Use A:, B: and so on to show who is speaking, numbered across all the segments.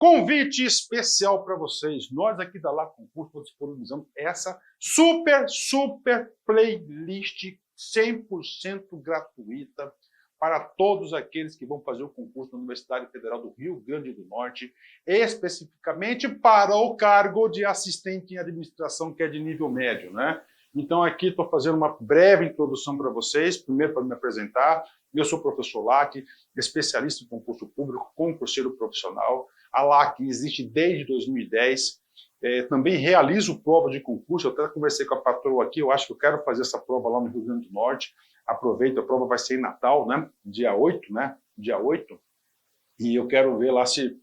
A: Convite especial para vocês. Nós aqui da Lá Concurso disponibilizamos essa super playlist 100% gratuita para todos aqueles que vão fazer o concurso na Universidade Federal do Rio Grande do Norte, especificamente para o cargo de assistente em administração, que é de nível médio, né? Então aqui estou fazendo uma breve introdução para vocês, primeiro para me apresentar. Eu sou o professor LAC, especialista em concurso público, concurseiro profissional. A LAC existe desde 2010. Também realizo prova de concurso. Eu até conversei com a patroa aqui, eu acho que eu quero fazer essa prova lá no Rio Grande do Norte. Aproveito, a prova vai ser em Natal, né? Dia 8, né? Dia 8. E eu quero ver lá se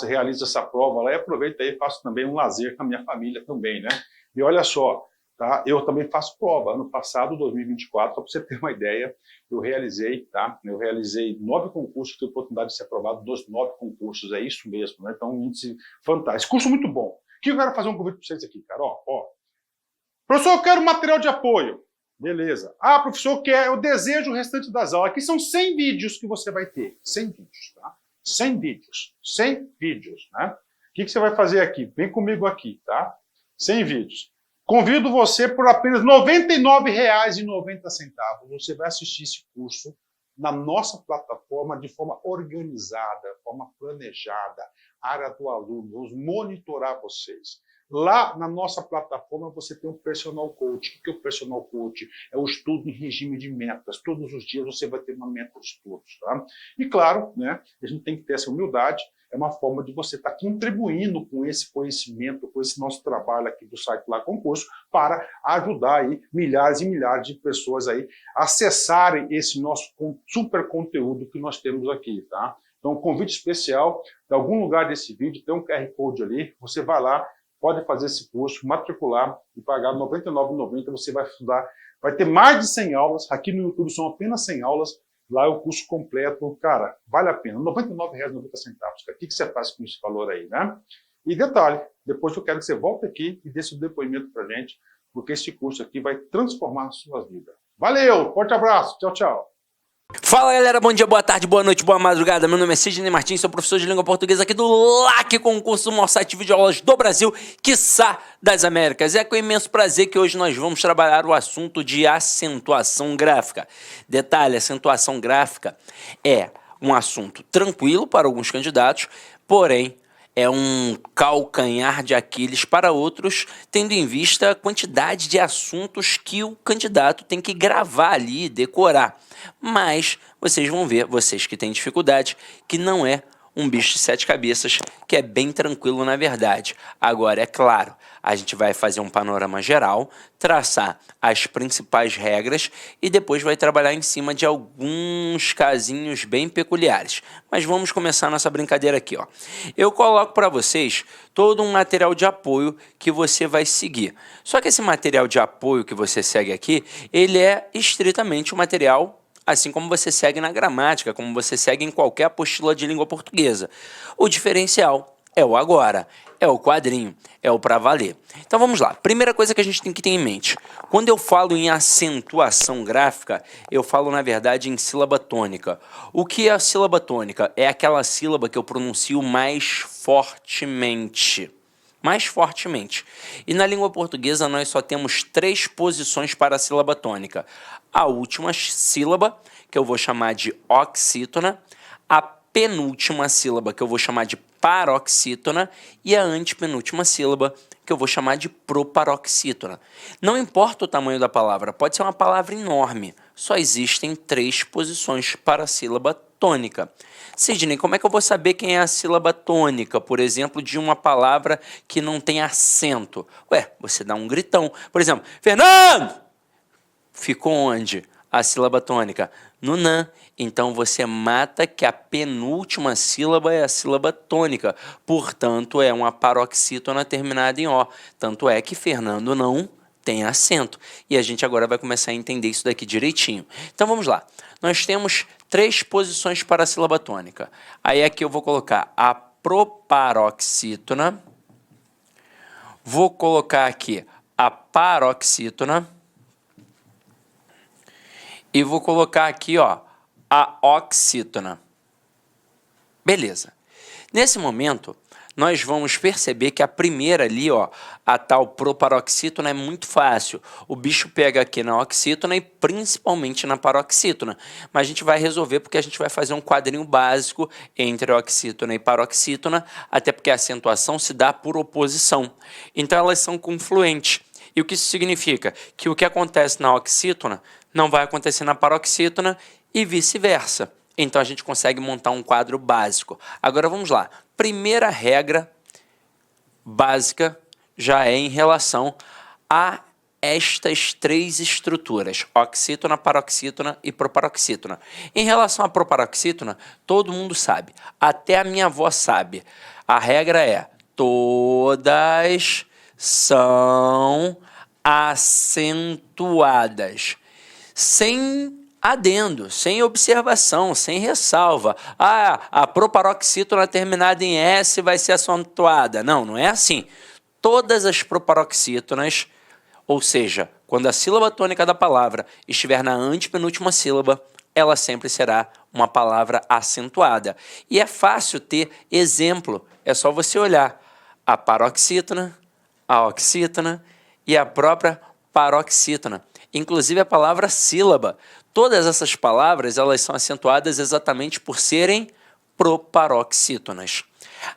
A: realizo essa prova lá e aproveito aí e faço também um lazer com a minha família também, né? E olha só, tá? Eu também faço prova. Ano passado, 2024, só para você ter uma ideia, eu realizei, tá? Eu realizei 9 concursos, tive a oportunidade de ser aprovado dos 9 concursos, é isso mesmo, né? Então, um índice fantástico. Curso muito bom. O que eu quero fazer um convite para vocês aqui, cara? Ó. Professor, eu quero material de apoio. Beleza. Ah, professor, eu desejo o restante das aulas. Aqui são 100 vídeos que você vai ter. 100 vídeos, tá? 100 vídeos. 100 vídeos, né? O que você vai fazer aqui? Vem comigo aqui, tá? 100 vídeos. Convido você por apenas R$ 99,90. Você vai assistir esse curso na nossa plataforma de forma organizada, forma planejada, área do aluno, vamos monitorar vocês. Lá na nossa plataforma você tem um personal coach. O que é o personal coach? É o estudo em regime de metas. Todos os dias você vai ter uma meta de estudos, tá? E claro, né, a gente tem que ter essa humildade. É uma forma de você estar contribuindo com esse conhecimento, com esse nosso trabalho aqui do site Lá Concurso, para ajudar aí milhares e milhares de pessoas aí a acessarem esse nosso super conteúdo que nós temos aqui, tá? Então, um convite especial, de algum lugar desse vídeo, tem um QR Code ali, você vai lá, pode fazer esse curso, matricular e pagar R$ 99,90, você vai estudar, vai ter mais de 100 aulas, aqui no YouTube são apenas 100 aulas, lá é o curso completo, cara, vale a pena, R$ 99,90. O que você faz com esse valor aí, né? E detalhe, depois eu quero que você volte aqui e dê seu depoimento pra gente, porque esse curso aqui vai transformar a sua vida. Valeu, forte abraço, tchau, tchau.
B: Fala galera, bom dia, boa tarde, boa noite, boa madrugada. Meu nome é Sidney Martins, sou professor de língua portuguesa aqui do LAC Concurso, o maior site de videoaulas do Brasil, quiçá das Américas. É com imenso prazer que hoje nós vamos trabalhar o assunto de acentuação gráfica. Detalhe, acentuação gráfica é um assunto tranquilo para alguns candidatos, porém é um calcanhar de Aquiles para outros, tendo em vista a quantidade de assuntos que o candidato tem que gravar ali, decorar. Mas vocês vão ver, vocês que têm dificuldade, que não é um bicho de 7 cabeças, que é bem tranquilo na verdade. Agora, é claro, a gente vai fazer um panorama geral, traçar as principais regras e depois vai trabalhar em cima de alguns casinhos bem peculiares. Mas vamos começar nossa brincadeira aqui, ó. Eu coloco para vocês todo um material de apoio que você vai seguir. Só que esse material de apoio que você segue aqui, ele é estritamente um material assim como você segue na gramática, como você segue em qualquer apostila de língua portuguesa. O diferencial é o agora, é o quadrinho, é o pra valer. Então vamos lá. Primeira coisa que a gente tem que ter em mente. Quando eu falo em acentuação gráfica, eu falo na verdade em sílaba tônica. O que é a sílaba tônica? É aquela sílaba que eu pronuncio mais fortemente. Mais fortemente. E na língua portuguesa nós só temos 3 posições para a sílaba tônica. A última sílaba, que eu vou chamar de oxítona, a penúltima sílaba, que eu vou chamar de paroxítona, e a antepenúltima sílaba, que eu vou chamar de proparoxítona. Não importa o tamanho da palavra, pode ser uma palavra enorme, só existem 3 posições para a sílaba tônica. Sidney, como é que eu vou saber quem é a sílaba tônica, por exemplo, de uma palavra que não tem acento? Ué, você dá um gritão. Por exemplo, Fernando! Ficou onde? A sílaba tônica? No NAN. Então você mata que a penúltima sílaba é a sílaba tônica. Portanto, é uma paroxítona terminada em O. Tanto é que Fernando não tem acento. E a gente agora vai começar a entender isso daqui direitinho. Então vamos lá. Nós temos 3 posições para a sílaba tônica. Aí aqui eu vou colocar a proparoxítona. Vou colocar aqui a paroxítona. E vou colocar aqui, ó, a oxítona. Beleza. Nesse momento, nós vamos perceber que a primeira ali, ó, a tal proparoxítona, é muito fácil. O bicho pega aqui na oxítona e principalmente na paroxítona. Mas a gente vai resolver porque a gente vai fazer um quadrinho básico entre oxítona e paroxítona, até porque a acentuação se dá por oposição. Então elas são confluentes. E o que isso significa? Que o que acontece na oxítona não vai acontecer na paroxítona e vice-versa. Então a gente consegue montar um quadro básico. Agora vamos lá. Primeira regra básica já é em relação a estas três estruturas, oxítona, paroxítona e proparoxítona. Em relação à proparoxítona, todo mundo sabe, até a minha avó sabe. A regra é: todas são acentuadas, sem adendo, sem observação, sem ressalva. A proparoxítona terminada em S vai ser acentuada. Não, não é assim. Todas as proparoxítonas, ou seja, quando a sílaba tônica da palavra estiver na antepenúltima sílaba, ela sempre será uma palavra acentuada. E é fácil ter exemplo, é só você olhar a paroxítona, a oxítona e a própria paroxítona. Inclusive a palavra sílaba. Todas essas palavras, elas são acentuadas exatamente por serem proparoxítonas.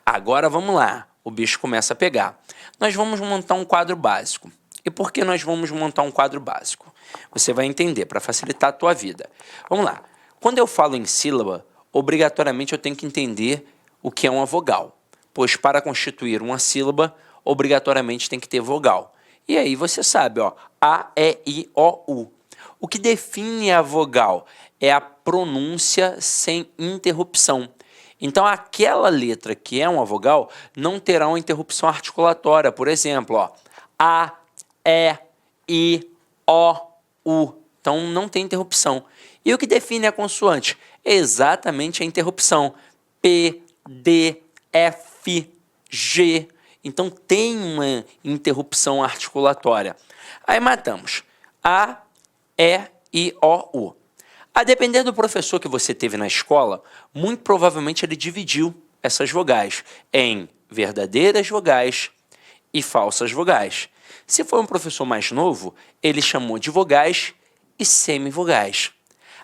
B: Agora vamos lá, o bicho começa a pegar. Nós vamos montar um quadro básico. E por que nós vamos montar um quadro básico? Você vai entender, para facilitar a tua vida. Vamos lá. Quando eu falo em sílaba, obrigatoriamente eu tenho que entender o que é uma vogal. Pois para constituir uma sílaba, obrigatoriamente tem que ter vogal. E aí você sabe, ó, A, E, I, O, U. O que define a vogal é a pronúncia sem interrupção. Então, aquela letra que é uma vogal não terá uma interrupção articulatória. Por exemplo, ó, A, E, I, O, U. Então, não tem interrupção. E o que define a consoante? É exatamente a interrupção. P, D, F, G. Então, tem uma interrupção articulatória. Aí matamos. A, E, I, O, U. A depender do professor que você teve na escola, muito provavelmente ele dividiu essas vogais em verdadeiras vogais e falsas vogais. Se for um professor mais novo, ele chamou de vogais e semivogais.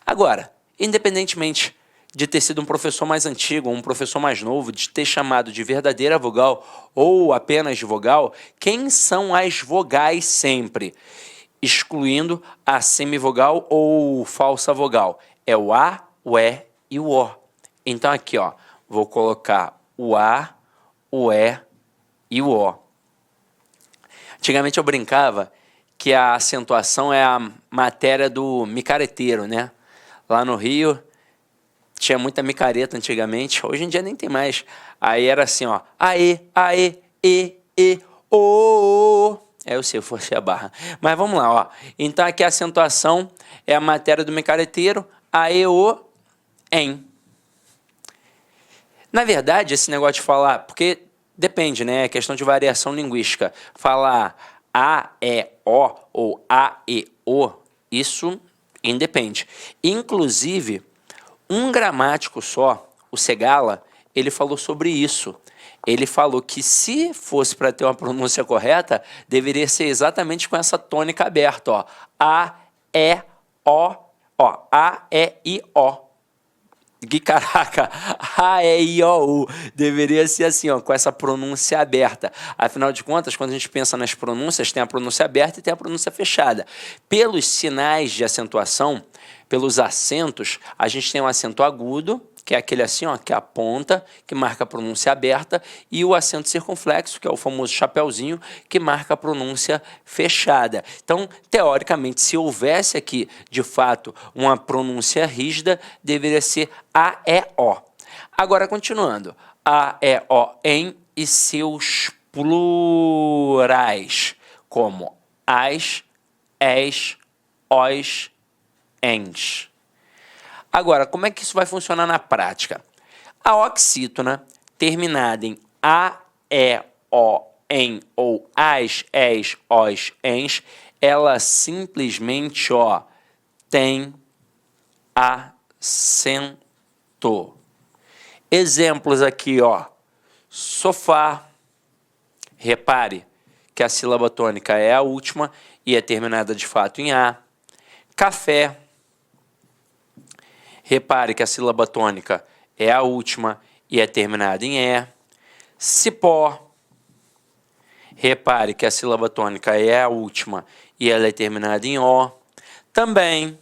B: Agora, independentemente de ter sido um professor mais antigo ou um professor mais novo, de ter chamado de verdadeira vogal ou apenas de vogal, quem são as vogais sempre? Excluindo a semivogal ou falsa vogal. É o A, o E e o O. Então aqui, ó, vou colocar o A, o E e o O. Antigamente eu brincava que a acentuação é a matéria do micareteiro, né? Lá no Rio tinha muita micareta antigamente, hoje em dia nem tem mais. Aí era assim, ó, aê, e, o. É, eu sei, eu forcei a barra. Mas vamos lá, ó. Então aqui a acentuação é a matéria do micareteiro, aê, o, em. Na verdade, esse negócio de falar, porque depende, né? É questão de variação linguística. Falar A, E, O ou A, E, O, isso independe. Inclusive, um gramático só, o Segala, ele falou sobre isso. Ele falou que se fosse para ter uma pronúncia correta, deveria ser exatamente com essa tônica aberta, ó. A, E, O, ó. A, E, I, O. Que caraca, A, E, I, O, U. Deveria ser assim, ó, com essa pronúncia aberta. Afinal de contas, quando a gente pensa nas pronúncias, tem a pronúncia aberta e tem a pronúncia fechada. Pelos sinais de acentuação, pelos acentos, a gente tem um acento agudo, que é aquele assim, ó, que aponta, que marca a pronúncia aberta, e o acento circunflexo, que é o famoso chapeuzinho, que marca a pronúncia fechada. Então, teoricamente, se houvesse aqui, de fato, uma pronúncia rígida, deveria ser A, E, O. Agora, continuando. A, E, O, em e seus plurais, como as, es, os, ens. Agora, como é que isso vai funcionar na prática? A oxítona, terminada em A, E, O, em ou as, es, os, ens, ela simplesmente, ó, tem acento. Exemplos aqui, ó. Sofá. Repare que a sílaba tônica é a última e é terminada de fato em A. Café. Repare que a sílaba tônica é a última e é terminada em E. Cipó. Repare que a sílaba tônica é a última e ela é terminada em O. Também.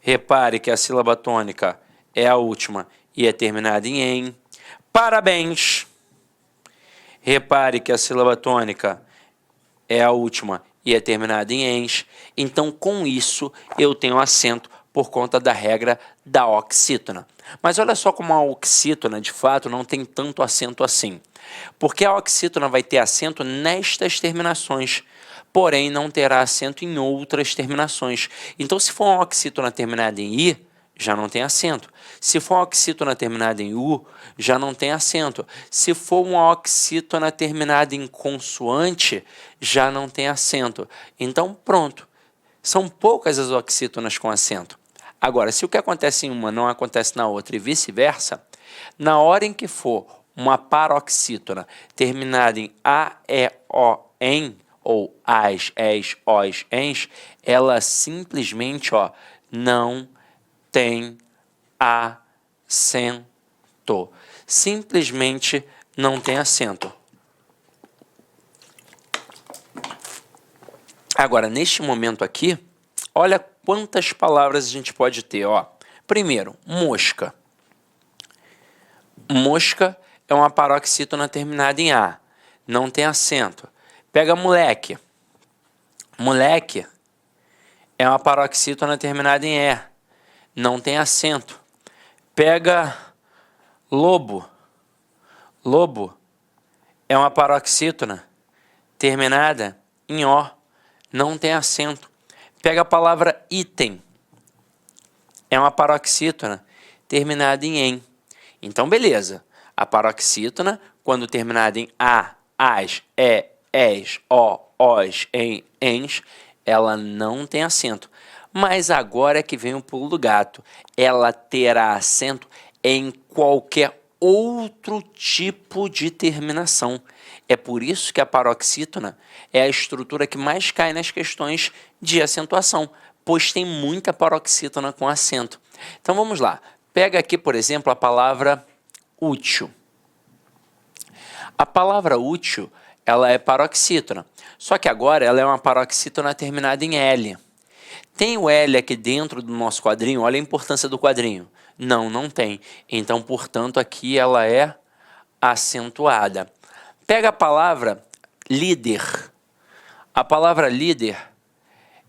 B: Repare que a sílaba tônica é a última e é terminada em em. Parabéns. Repare que a sílaba tônica é a última e é terminada em ens. Então, com isso, eu tenho acento por conta da regra da oxítona. Mas olha só como a oxítona, de fato, não tem tanto acento assim. Porque a oxítona vai ter acento nestas terminações, porém não terá acento em outras terminações. Então, se for uma oxítona terminada em i, já não tem acento. Se for uma oxítona terminada em u, já não tem acento. Se for uma oxítona terminada em consoante, já não tem acento. Então, pronto. São poucas as oxítonas com acento. Agora, se o que acontece em uma não acontece na outra e vice-versa, na hora em que for uma paroxítona terminada em a, e, o, em, ou as, es, os, ens, ela simplesmente não tem acento. Simplesmente não tem acento. Agora, neste momento aqui, olha quantas palavras a gente pode ter. Primeiro, mosca. Mosca é uma paroxítona terminada em A. Não tem acento. Pega moleque. Moleque é uma paroxítona terminada em E. Não tem acento. Pega lobo. Lobo é uma paroxítona terminada em O. Não tem acento. Pega a palavra item. É uma paroxítona terminada em em. Então, beleza. A paroxítona, quando terminada em a, as, e, es, o, os, em, ens, ela não tem acento. Mas agora é que vem o pulo do gato. Ela terá acento em qualquer outro tipo de terminação. É por isso que a paroxítona é a estrutura que mais cai nas questões de acentuação, pois tem muita paroxítona com acento. Então vamos lá. Pega aqui, por exemplo, a palavra útil. A palavra útil, ela é paroxítona, só que agora ela é uma paroxítona terminada em L. Tem o L aqui dentro do nosso quadrinho? Olha a importância do quadrinho. Não, não tem. Então, portanto, aqui ela é acentuada. Pega a palavra líder. A palavra líder,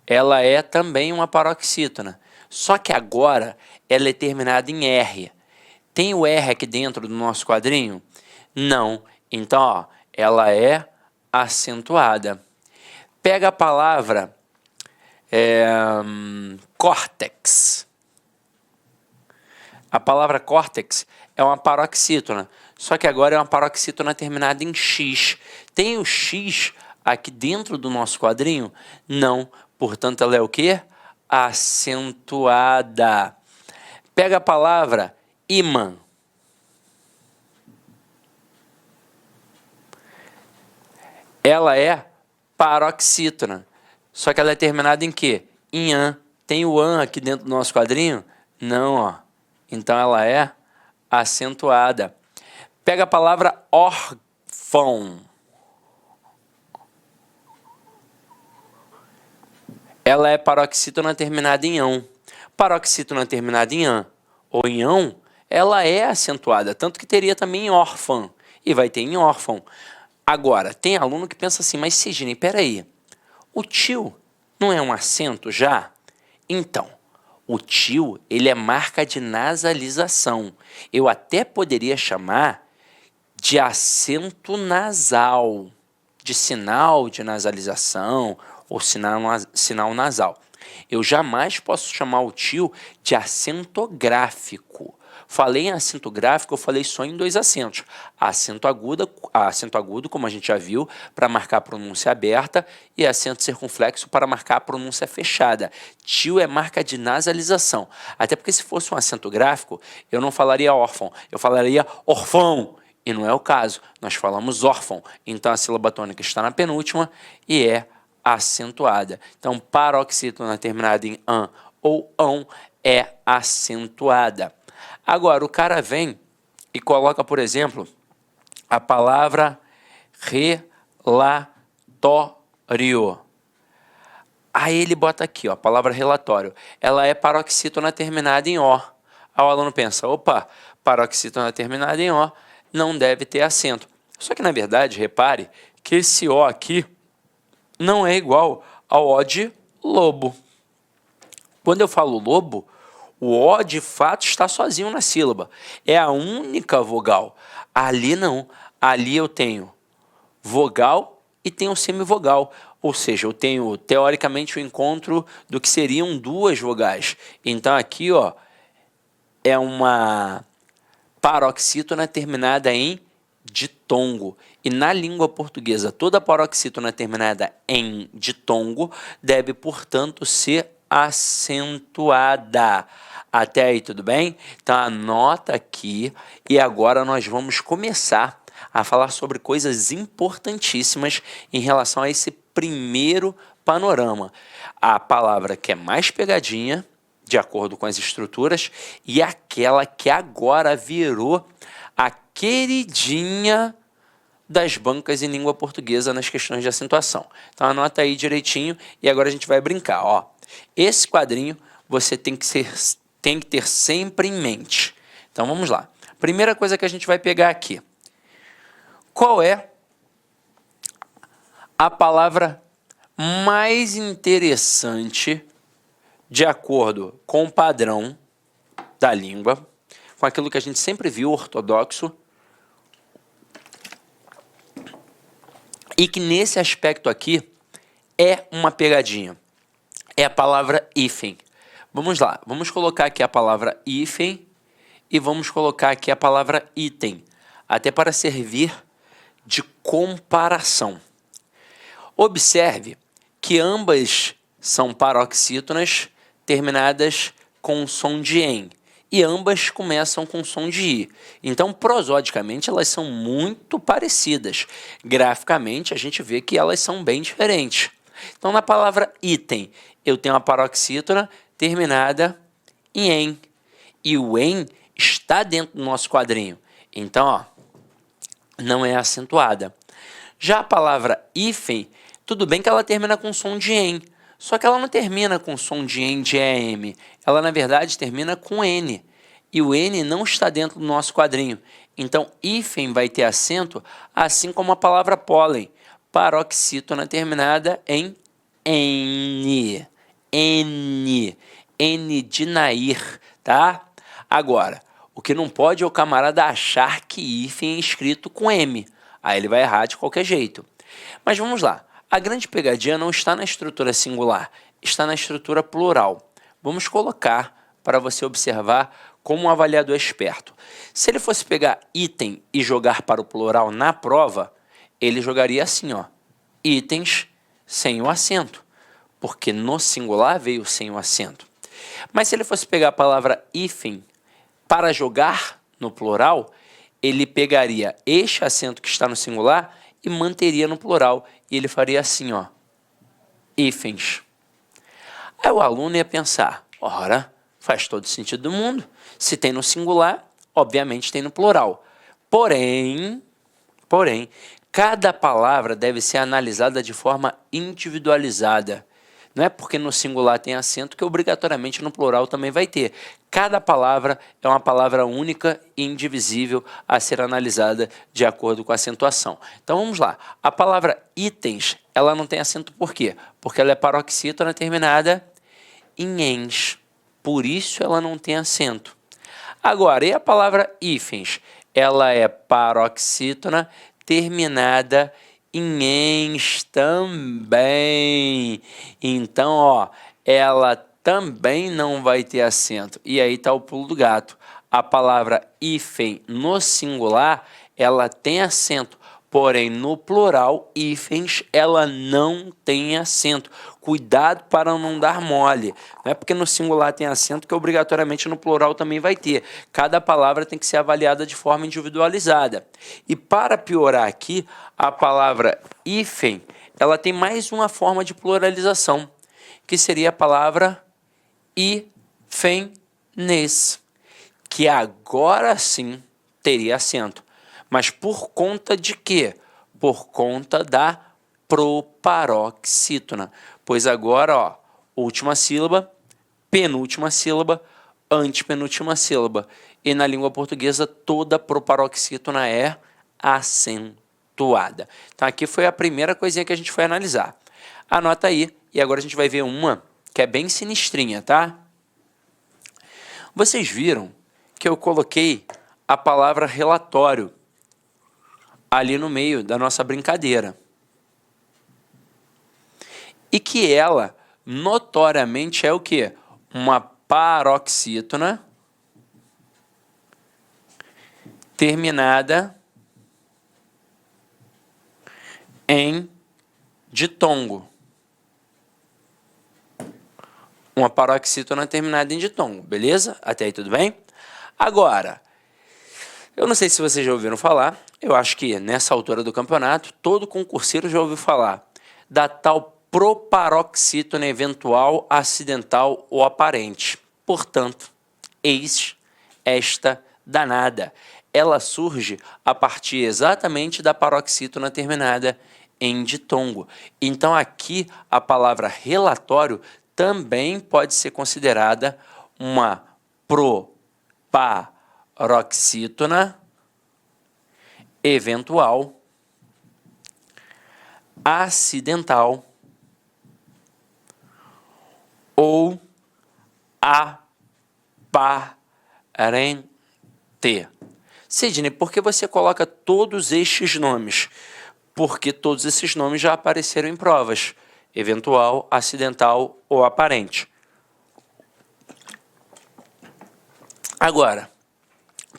B: ela é também uma paroxítona. Só que agora ela é terminada em R. Tem o R aqui dentro do nosso quadrinho? Não. Então, ela é acentuada. Pega a palavra córtex. A palavra córtex é uma paroxítona, só que agora é uma paroxítona terminada em X. Tem o X aqui dentro do nosso quadrinho? Não. Portanto, ela é o quê? Acentuada. Pega a palavra imã. Ela é paroxítona, só que ela é terminada em quê? Em an. Tem o an aqui dentro do nosso quadrinho? Não, Então ela é acentuada. Pega a palavra órfão. Ela é paroxítona terminada em ão. Paroxítona terminada em an ou em ão, ela é acentuada, tanto que teria também em órfã e vai ter em órfão. Agora, tem aluno que pensa assim, mas Sidney, peraí, o tio não é um acento já? Então, o tio, ele é marca de nasalização. Eu até poderia chamar de acento nasal, de sinal de nasalização ou sinal nasal. Eu jamais posso chamar o tio de acento gráfico. Falei em acento gráfico, eu falei só em dois acentos. Acento agudo, como a gente já viu, para marcar a pronúncia aberta, e acento circunflexo para marcar a pronúncia fechada. Tio é marca de nasalização. Até porque se fosse um acento gráfico, eu não falaria órfão, eu falaria orfão. e não é o caso. Nós falamos órfão, então a sílaba tônica está na penúltima e é acentuada. Então, paroxítona terminada em an ou ão é acentuada. Agora, o cara vem e coloca, por exemplo, a palavra relatório. Aí ele bota aqui, ó, a palavra relatório. Ela é paroxítona terminada em O. Aí o aluno pensa, opa, paroxítona terminada em O não deve ter acento. Só que, na verdade, repare que esse O aqui não é igual ao O de lobo. Quando eu falo lobo, o O de fato está sozinho na sílaba. É a única vogal. Ali não. Ali eu tenho vogal e tenho semivogal. Ou seja, eu tenho, teoricamente, o encontro do que seriam duas vogais. Então, aqui, ó, é uma paroxítona terminada em ditongo. E na língua portuguesa, toda paroxítona terminada em ditongo deve, portanto, ser acentuada. Até aí, tudo bem? Então, anota aqui e agora nós vamos começar a falar sobre coisas importantíssimas em relação a esse primeiro panorama. A palavra que é mais pegadinha, de acordo com as estruturas, e aquela que agora virou a queridinha das bancas em língua portuguesa nas questões de acentuação. Então anota aí direitinho e agora a gente vai brincar. Ó, esse quadrinho você tem que ter sempre em mente. Então vamos lá. Primeira coisa que a gente vai pegar aqui. Qual é a palavra mais interessante de acordo com o padrão da língua, com aquilo que a gente sempre viu ortodoxo, e que nesse aspecto aqui é uma pegadinha? É a palavra hífen. Vamos lá, vamos colocar aqui a palavra hífen e vamos colocar aqui a palavra item, até para servir de comparação. Observe que ambas são paroxítonas terminadas com som de em, e ambas começam com som de i. Então, prosodicamente, elas são muito parecidas. Graficamente, a gente vê que elas são bem diferentes. Então, na palavra item, eu tenho a paroxítona terminada em em, e o em está dentro do nosso quadrinho. Então, ó, não é acentuada. Já a palavra hífen, tudo bem que ela termina com som de em, só que ela não termina com som de em de EM. Ela, na verdade, termina com N. E o N não está dentro do nosso quadrinho. Então, hífen vai ter acento, assim como a palavra pólen. Paroxítona terminada em N. N. N de Nair, tá? Agora, o que não pode é o camarada achar que hífen é escrito com M. Aí ele vai errar de qualquer jeito. Mas vamos lá. A grande pegadinha não está na estrutura singular, está na estrutura plural. Vamos colocar para você observar como um avaliador esperto. Se ele fosse pegar item e jogar para o plural na prova, ele jogaria assim, ó, itens sem o acento, porque no singular veio sem o acento. Mas se ele fosse pegar a palavra hífen para jogar no plural, ele pegaria este acento que está no singular e manteria no plural. E ele faria assim, ó, hífens. Aí o aluno ia pensar, ora, faz todo sentido do mundo. Se tem no singular, obviamente tem no plural. Porém, cada palavra deve ser analisada de forma individualizada. Não é porque no singular tem acento que obrigatoriamente no plural também vai ter. Cada palavra é uma palavra única e indivisível a ser analisada de acordo com a acentuação. Então vamos lá. A palavra itens, ela não tem acento por quê? Porque ela é paroxítona terminada em ens. Por isso ela não tem acento. Agora, e a palavra hífens? Ela é paroxítona terminada em ens também. Então, ó, ela também não vai ter acento. E aí está o pulo do gato. A palavra hífen no singular, ela tem acento. Porém, no plural, hífens, ela não tem acento. Cuidado para não dar mole. Não é porque no singular tem acento que obrigatoriamente no plural também vai ter. Cada palavra tem que ser avaliada de forma individualizada. E para piorar aqui, a palavra hífen, ela tem mais uma forma de pluralização, que seria a palavra hífenes, que agora sim teria acento. Mas por conta de quê? Por conta da proparoxítona. Pois agora, ó, última sílaba, penúltima sílaba, antepenúltima sílaba. E na língua portuguesa, toda proparoxítona é acentuada. Então aqui foi a primeira coisinha que a gente foi analisar. Anota aí, e agora a gente vai ver uma que é bem sinistrinha, tá? Vocês viram que eu coloquei a palavra relatório ali no meio da nossa brincadeira. E que ela, notoriamente, é o quê? Uma paroxítona terminada em ditongo. Uma paroxítona terminada em ditongo, beleza? Até aí tudo bem? Agora, eu não sei se vocês já ouviram falar, eu acho que nessa altura do campeonato, todo concurseiro já ouviu falar da tal proparoxítona eventual, acidental ou aparente. Portanto, eis esta danada. Ela surge a partir exatamente da paroxítona terminada em ditongo. Então aqui a palavra relatório também pode ser considerada uma proparoxítona eventual, acidental ou aparente. Sidney, por que você coloca todos estes nomes? Porque todos esses nomes já apareceram em provas. Eventual, acidental ou aparente. Agora,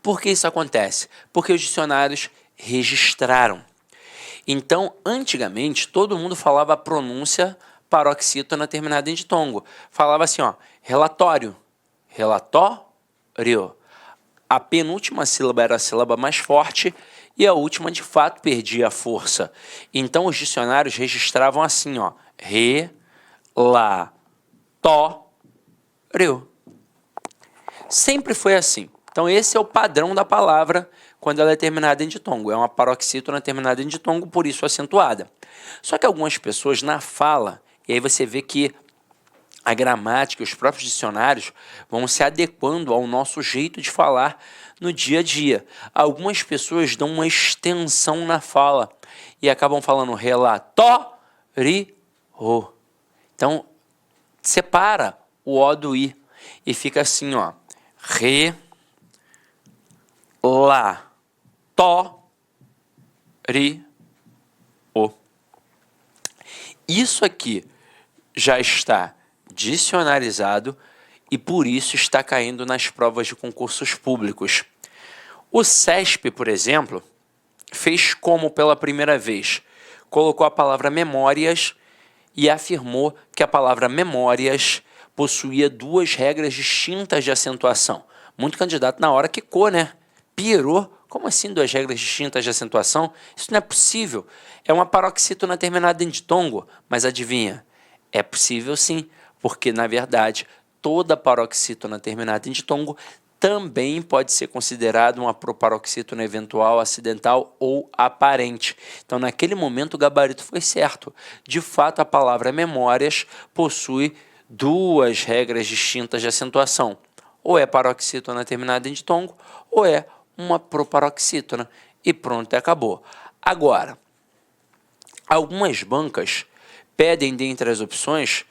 B: por que isso acontece? Porque os dicionários registraram. Então, antigamente, todo mundo falava a pronúncia paroxítona terminada em ditongo. Falava assim, ó, relatório, relatório. A penúltima sílaba era a sílaba mais forte e a última, de fato, perdia a força. Então, os dicionários registravam assim, ó, relatório. Sempre foi assim. Então, esse é o padrão da palavra quando ela é terminada em ditongo. É uma paroxítona terminada em ditongo, por isso acentuada. Só que algumas pessoas, na fala, e aí você vê que a gramática, os próprios dicionários vão se adequando ao nosso jeito de falar no dia a dia. Algumas pessoas dão uma extensão na fala e acabam falando relatório. Então, separa o O do I e fica assim, ó, Isso aqui já está dicionarizado e por isso está caindo nas provas de concursos públicos. O CESP, por exemplo, fez como pela primeira vez? Colocou a palavra memórias e afirmou que a palavra memórias possuía duas regras distintas de acentuação. Muito candidato na hora quicou, né? Pirou. Como assim duas regras distintas de acentuação? Isso não é possível. É uma paroxítona terminada em ditongo, mas adivinha? É possível sim, porque na verdade toda paroxítona terminada em ditongo também pode ser considerada uma proparoxítona eventual, acidental ou aparente. Então, naquele momento, o gabarito foi certo. De fato, a palavra memórias possui duas regras distintas de acentuação. Ou é paroxítona terminada em ditongo, ou é uma proparoxítona. E pronto, acabou. Agora, algumas bancas pedem, dentre as opções,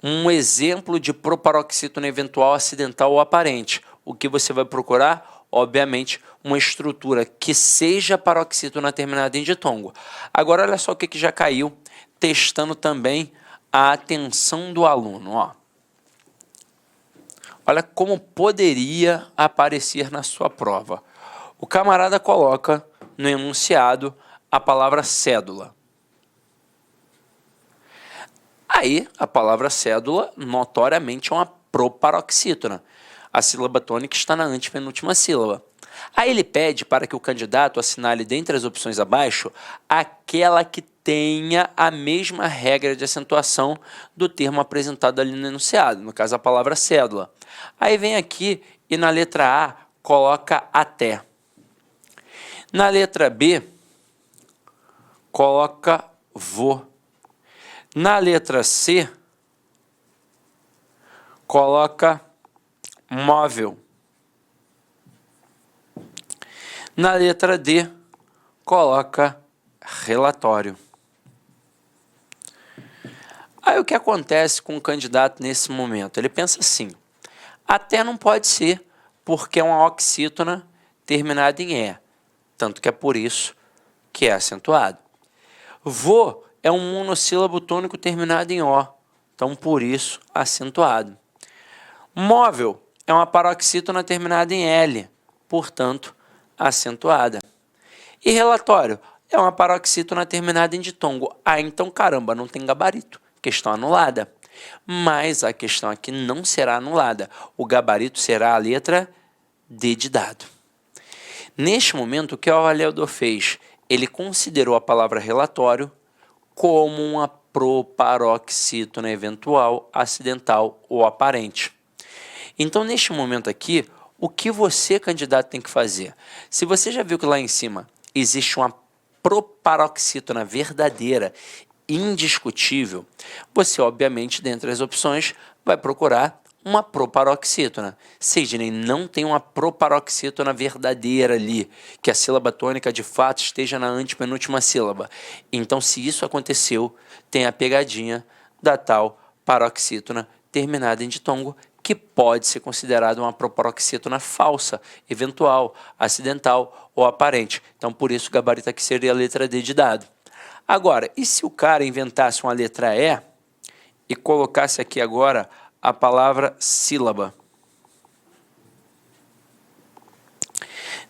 B: um exemplo de proparoxítona eventual, acidental ou aparente. O que você vai procurar? Obviamente, uma estrutura que seja paroxítona terminada em ditongo. Agora, olha só o que já caiu, testando também a atenção do aluno. Ó. Olha como poderia aparecer na sua prova. O camarada coloca no enunciado a palavra cédula. Aí, a palavra cédula, notoriamente, é uma proparoxítona. A sílaba tônica está na antepenúltima sílaba. Aí ele pede para que o candidato assinale dentre as opções abaixo aquela que tenha a mesma regra de acentuação do termo apresentado ali no enunciado, no caso a palavra cédula. Aí vem aqui e na letra A coloca até. Na letra B coloca vou. Na letra C coloca móvel. Na letra D, coloca relatório. Aí o que acontece com o candidato nesse momento? Ele pensa assim, até não pode ser, porque é uma oxítona terminada em E, tanto que é por isso que é acentuado. Vou é um monossílabo tônico terminado em O, então por isso acentuado. Móvel é uma paroxítona terminada em L, portanto acentuada. E relatório é uma paroxítona terminada em ditongo. Ah, então caramba, não tem gabarito. Questão anulada. Mas a questão aqui não será anulada. O gabarito será a letra D de dado. Neste momento, o que o avaliador fez? Ele considerou a palavra relatório como uma proparoxítona eventual, acidental ou aparente. Então, neste momento aqui, o que você, candidato, tem que fazer? Se você já viu que lá em cima existe uma proparoxítona verdadeira, indiscutível, você, obviamente, dentre as opções, vai procurar uma proparoxítona. Sidney, não tem uma proparoxítona verdadeira ali, que a sílaba tônica de fato esteja na antepenúltima sílaba. Então, se isso aconteceu, tem a pegadinha da tal paroxítona terminada em ditongo, que pode ser considerada uma proparoxítona falsa, eventual, acidental ou aparente. Então, por isso, o gabarito aqui seria a letra D de dado. Agora, e se o cara inventasse uma letra E e colocasse aqui agora a palavra sílaba?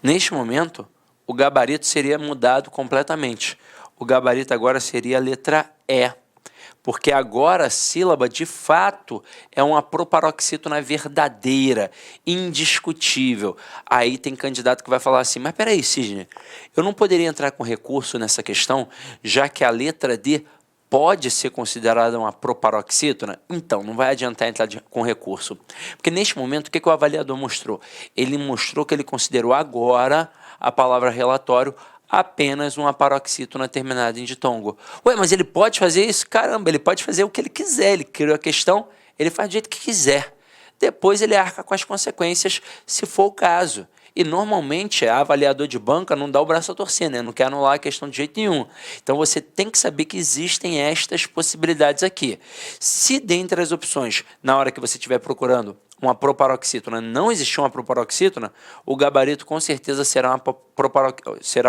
B: Neste momento, o gabarito seria mudado completamente. O gabarito agora seria a letra E. Porque agora a sílaba, de fato, é uma proparoxítona verdadeira, indiscutível. Aí tem candidato que vai falar assim, mas peraí, Sidney, eu não poderia entrar com recurso nessa questão, já que a letra D pode ser considerada uma proparoxítona? Então, não vai adiantar entrar com recurso. Porque neste momento, o que o avaliador mostrou? Ele mostrou que ele considerou agora a palavra relatório apenas uma paroxítona terminada em ditongo. Ué, mas ele pode fazer isso? Caramba, ele pode fazer o que ele quiser. Ele criou a questão, ele faz do jeito que quiser. Depois ele arca com as consequências, se for o caso. E normalmente a avaliador de banca não dá o braço a torcer, né? Não quer anular a questão de jeito nenhum. Então você tem que saber que existem estas possibilidades aqui. Se dentre as opções, na hora que você estiver procurando uma proparoxítona, não existir uma proparoxítona, o gabarito com certeza será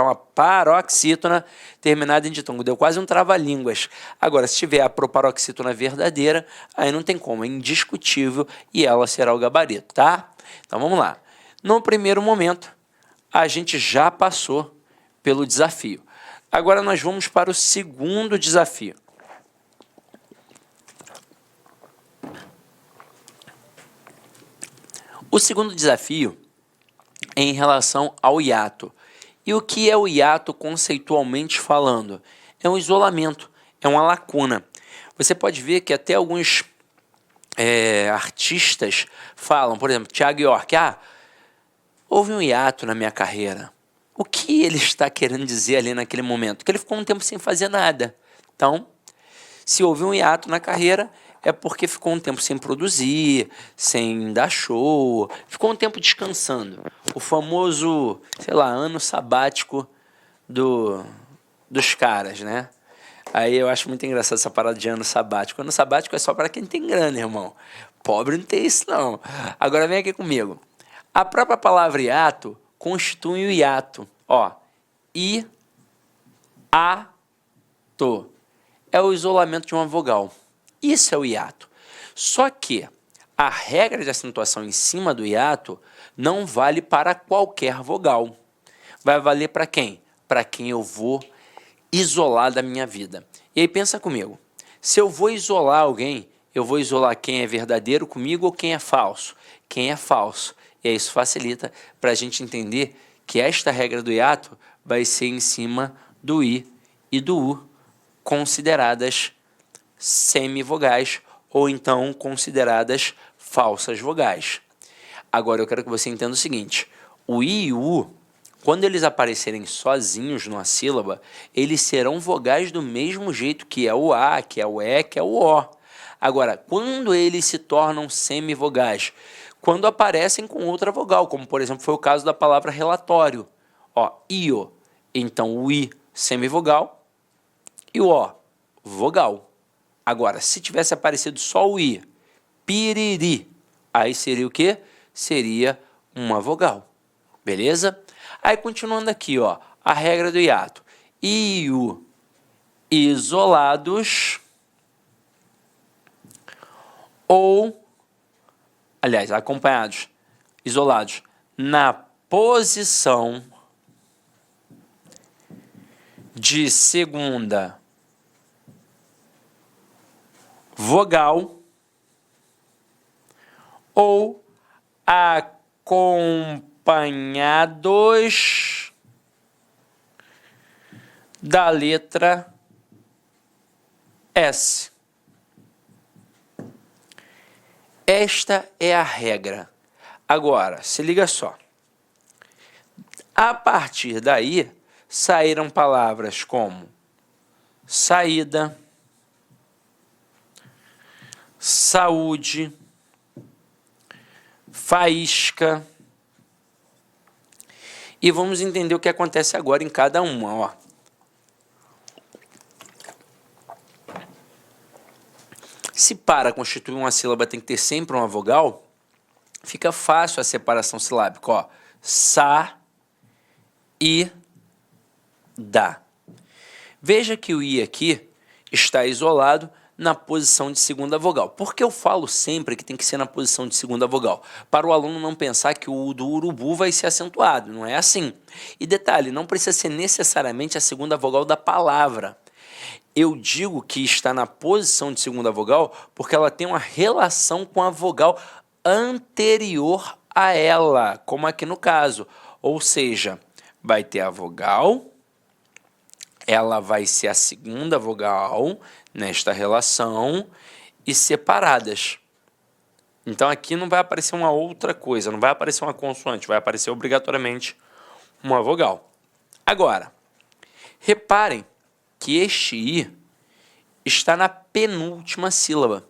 B: uma paroxítona terminada em ditongo. Deu quase um trava-línguas. Agora, se tiver a proparoxítona verdadeira, aí não tem como, é indiscutível e ela será o gabarito, tá? Então vamos lá. No primeiro momento, a gente já passou pelo desafio. Agora nós vamos para o segundo desafio. O segundo desafio é em relação ao hiato. E o que é o hiato conceitualmente falando? É um isolamento, é uma lacuna. Você pode ver que até alguns artistas falam, por exemplo, Thiago York, houve um hiato na minha carreira. O que ele está querendo dizer ali naquele momento? Que ele ficou um tempo sem fazer nada. Então, se houve um hiato na carreira, é porque ficou um tempo sem produzir, sem dar show, ficou um tempo descansando. O famoso, sei lá, ano sabático dos caras, né? Aí eu acho muito engraçado essa parada de ano sabático. Ano sabático é só para quem tem grana, irmão. Pobre não tem isso, não. Agora vem aqui comigo. A própria palavra hiato constitui o hiato. Ó, I-A-To. É o isolamento de uma vogal. Isso é o hiato. Só que a regra de acentuação em cima do hiato não vale para qualquer vogal. Vai valer para quem? Para quem eu vou isolar da minha vida. E aí pensa comigo, se eu vou isolar alguém, eu vou isolar quem é verdadeiro comigo ou quem é falso? Quem é falso. E aí isso facilita para a gente entender que esta regra do hiato vai ser em cima do I e do U, consideradas semivogais ou então consideradas falsas vogais. Agora eu quero que você entenda o seguinte, o I e o U, quando eles aparecerem sozinhos numa sílaba, eles serão vogais do mesmo jeito que é o A, que é o E, que é o O. Agora, quando eles se tornam semivogais? Quando aparecem com outra vogal, como por exemplo foi o caso da palavra relatório. Ó, io. Então o I semivogal e o O vogal. Agora, se tivesse aparecido só o I, piriri, aí seria o quê? Seria uma vogal. Beleza? Aí continuando aqui, ó, a regra do hiato. I e U isolados ou, aliás, acompanhados, isolados, na posição de segunda vogal ou acompanhados da letra S. Esta é a regra. Agora, se liga só. A partir daí, saíram palavras como saída, saúde, faísca. E vamos entender o que acontece agora em cada uma, ó. Se para constituir uma sílaba tem que ter sempre uma vogal, fica fácil a separação silábica, ó. Sa e da. Veja que o I aqui está isolado na posição de segunda vogal. Por que eu falo sempre que tem que ser na posição de segunda vogal? Para o aluno não pensar que o do urubu vai ser acentuado, não é assim. E detalhe, não precisa ser necessariamente a segunda vogal da palavra. Eu digo que está na posição de segunda vogal porque ela tem uma relação com a vogal anterior a ela, como aqui no caso. Ou seja, vai ter a vogal, ela vai ser a segunda vogal nesta relação e separadas. Então aqui não vai aparecer uma outra coisa, não vai aparecer uma consoante, vai aparecer obrigatoriamente uma vogal. Agora, reparem que este I está na penúltima sílaba.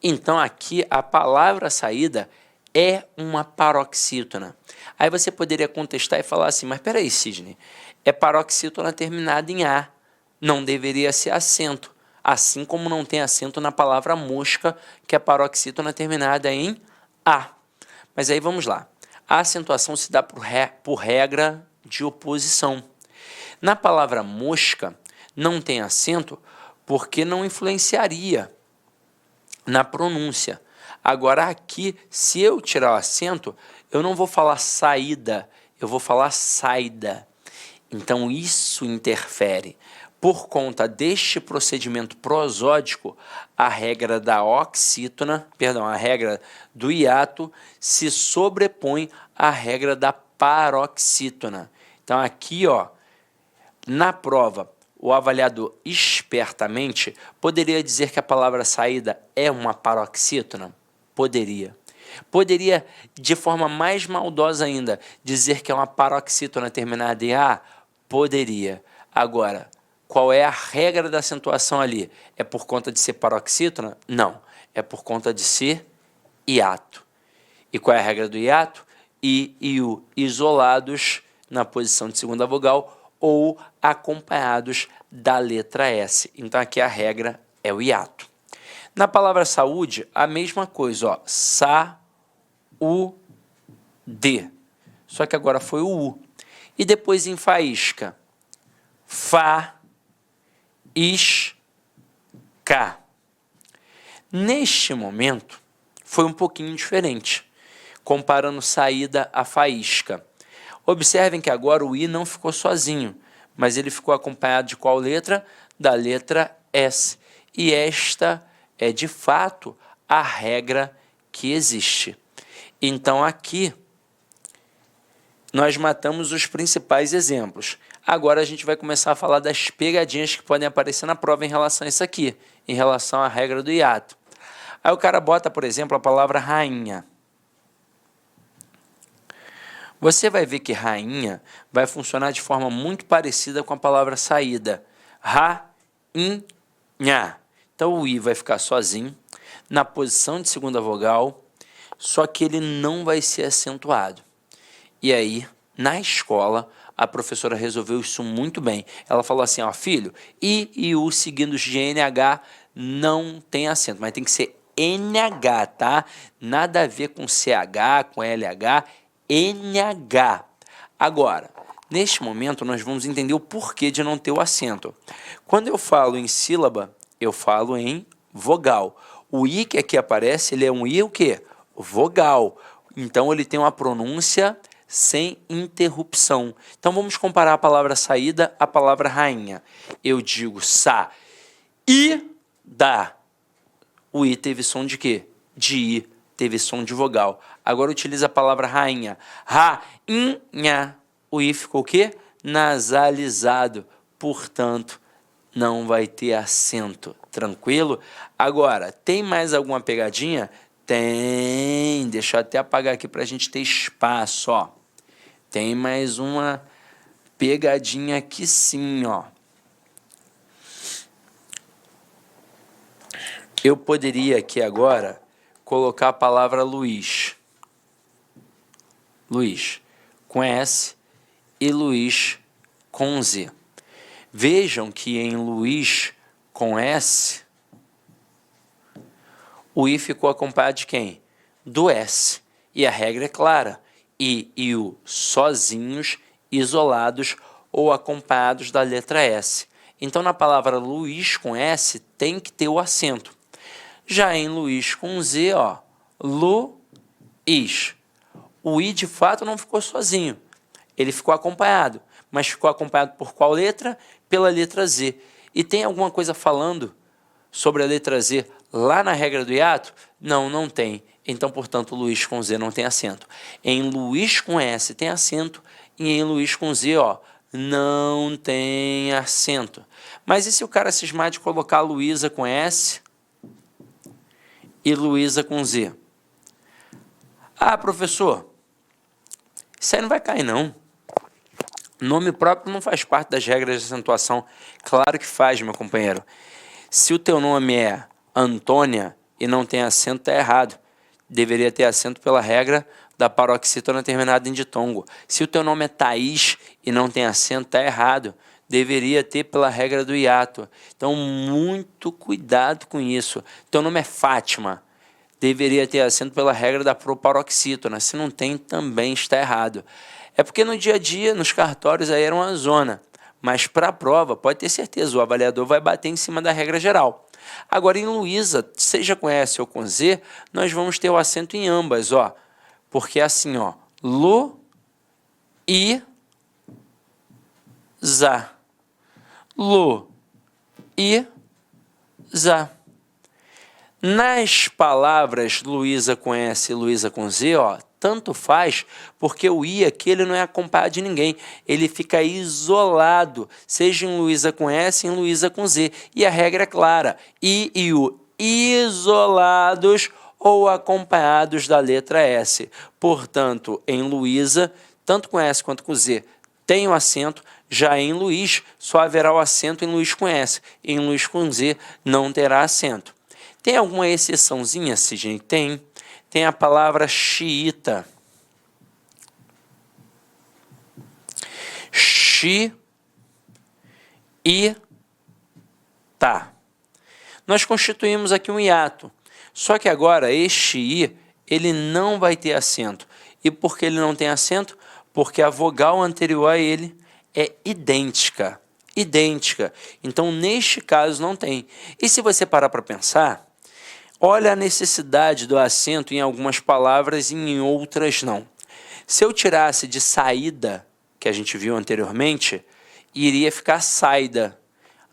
B: Então aqui a palavra saída é uma paroxítona. Aí você poderia contestar e falar assim, mas peraí, Sidney, é paroxítona terminada em A, não deveria ser acento, assim como não tem acento na palavra mosca, que é paroxítona terminada em A. Mas aí vamos lá, a acentuação se dá por regra de oposição. Na palavra mosca, não tem acento porque não influenciaria na pronúncia. Agora aqui, se eu tirar o acento, eu não vou falar saída, eu vou falar saída. Então isso interfere. Por conta deste procedimento prosódico, a regra da oxítona, perdão, a regra do hiato se sobrepõe à regra da paroxítona. Então aqui, ó, na prova, o avaliador espertamente poderia dizer que a palavra saída é uma paroxítona? Poderia. Poderia, de forma mais maldosa ainda, dizer que é uma paroxítona terminada em A? Poderia. Agora, qual é a regra da acentuação ali? É por conta de ser paroxítona? Não. É por conta de ser hiato. E qual é a regra do hiato? I e U isolados na posição de segunda vogal ou acompanhados da letra S. Então aqui a regra é o hiato. Na palavra saúde, a mesma coisa, ó, sa-u-d. Só que agora foi o U. E depois em faísca, fa-is-ca. Neste momento, foi um pouquinho diferente, comparando saída a faísca. Observem que agora o I não ficou sozinho, mas ele ficou acompanhado de qual letra? Da letra S. E esta é, de fato, a regra que existe. Então, aqui, nós matamos os principais exemplos. Agora, a gente vai começar a falar das pegadinhas que podem aparecer na prova em relação a isso aqui, em relação à regra do hiato. Aí o cara bota, por exemplo, a palavra rainha. Você vai ver que rainha vai funcionar de forma muito parecida com a palavra saída. Ra-in-nha. Então, o I vai ficar sozinho, na posição de segunda vogal, só que ele não vai ser acentuado. E aí, na escola, a professora resolveu isso muito bem. Ela falou assim, ó, filho, I e U seguindo de NH não tem acento, mas tem que ser NH, tá? Nada a ver com CH, com LH, NH. Agora, neste momento, nós vamos entender o porquê de não ter o acento. Quando eu falo em sílaba, eu falo em vogal. O I que aqui aparece, ele é um I o quê? Vogal. Então, ele tem uma pronúncia sem interrupção. Então, vamos comparar a palavra saída à palavra rainha. Eu digo sa, I, da. O I teve som de quê? De I, teve som de vogal. Agora utiliza a palavra rainha. Ra-in-nha. O I ficou o quê? Nasalizado. Portanto, não vai ter acento. Tranquilo? Agora, tem mais alguma pegadinha? Tem. Deixa eu até apagar aqui para a gente ter espaço, ó. Tem mais uma pegadinha aqui sim, ó. Eu poderia aqui agora colocar a palavra Luiz. Luiz com S e Luiz com Z. Vejam que em Luiz com S, o I ficou acompanhado de quem? Do S. E a regra é clara. I e U sozinhos, isolados ou acompanhados da letra S. Então, na palavra Luiz com S, tem que ter o acento. Já em Luiz com Z, ó, Luiz. O I, de fato, não ficou sozinho. Ele ficou acompanhado. Mas ficou acompanhado por qual letra? Pela letra Z. E tem alguma coisa falando sobre a letra Z lá na regra do hiato? Não, não tem. Então, portanto, Luiz com Z não tem acento. Em Luiz com S tem acento e em Luiz com Z, ó, não tem acento. Mas e se o cara cismar de colocar Luísa com S e Luísa com Z? Ah, professor, isso aí não vai cair, não. Nome próprio não faz parte das regras de acentuação. Claro que faz, meu companheiro. Se o teu nome é Antônia e não tem acento, está errado. Deveria ter acento pela regra da paroxítona terminada em ditongo. Se o teu nome é Thaís e não tem acento, está errado. Deveria ter pela regra do hiato. Então, muito cuidado com isso. Teu nome é Fátima. Deveria ter acento pela regra da proparoxítona. Se não tem, também está errado. É porque no dia a dia, nos cartórios, aí era uma zona. Mas para a prova, pode ter certeza, o avaliador vai bater em cima da regra geral. Agora, em Luísa, seja com S ou com Z, nós vamos ter o acento em ambas, ó. Porque é assim, ó. Lu, I, za. Lu, I, za. Nas palavras Luísa com S e Luísa com Z, ó, tanto faz, porque o I aqui ele não é acompanhado de ninguém. Ele fica isolado, seja em Luísa com S, em Luísa com Z. E a regra é clara, I e U isolados ou acompanhados da letra S. Portanto, em Luísa, tanto com S quanto com Z, tem o acento. Já em Luiz, só haverá o acento em Luiz com S. Em Luiz com Z, não terá acento. Tem alguma exceçãozinha, Sidney? Tem. Tem a palavra xiita. Xi, i, tá. Nós constituímos aqui um hiato. Só que agora este i, ele não vai ter acento. E por que ele não tem acento? Porque a vogal anterior a ele é idêntica. Idêntica. Então, neste caso, não tem. E se você parar para pensar, olha a necessidade do acento em algumas palavras e em outras não. Se eu tirasse de saída, que a gente viu anteriormente, iria ficar saida.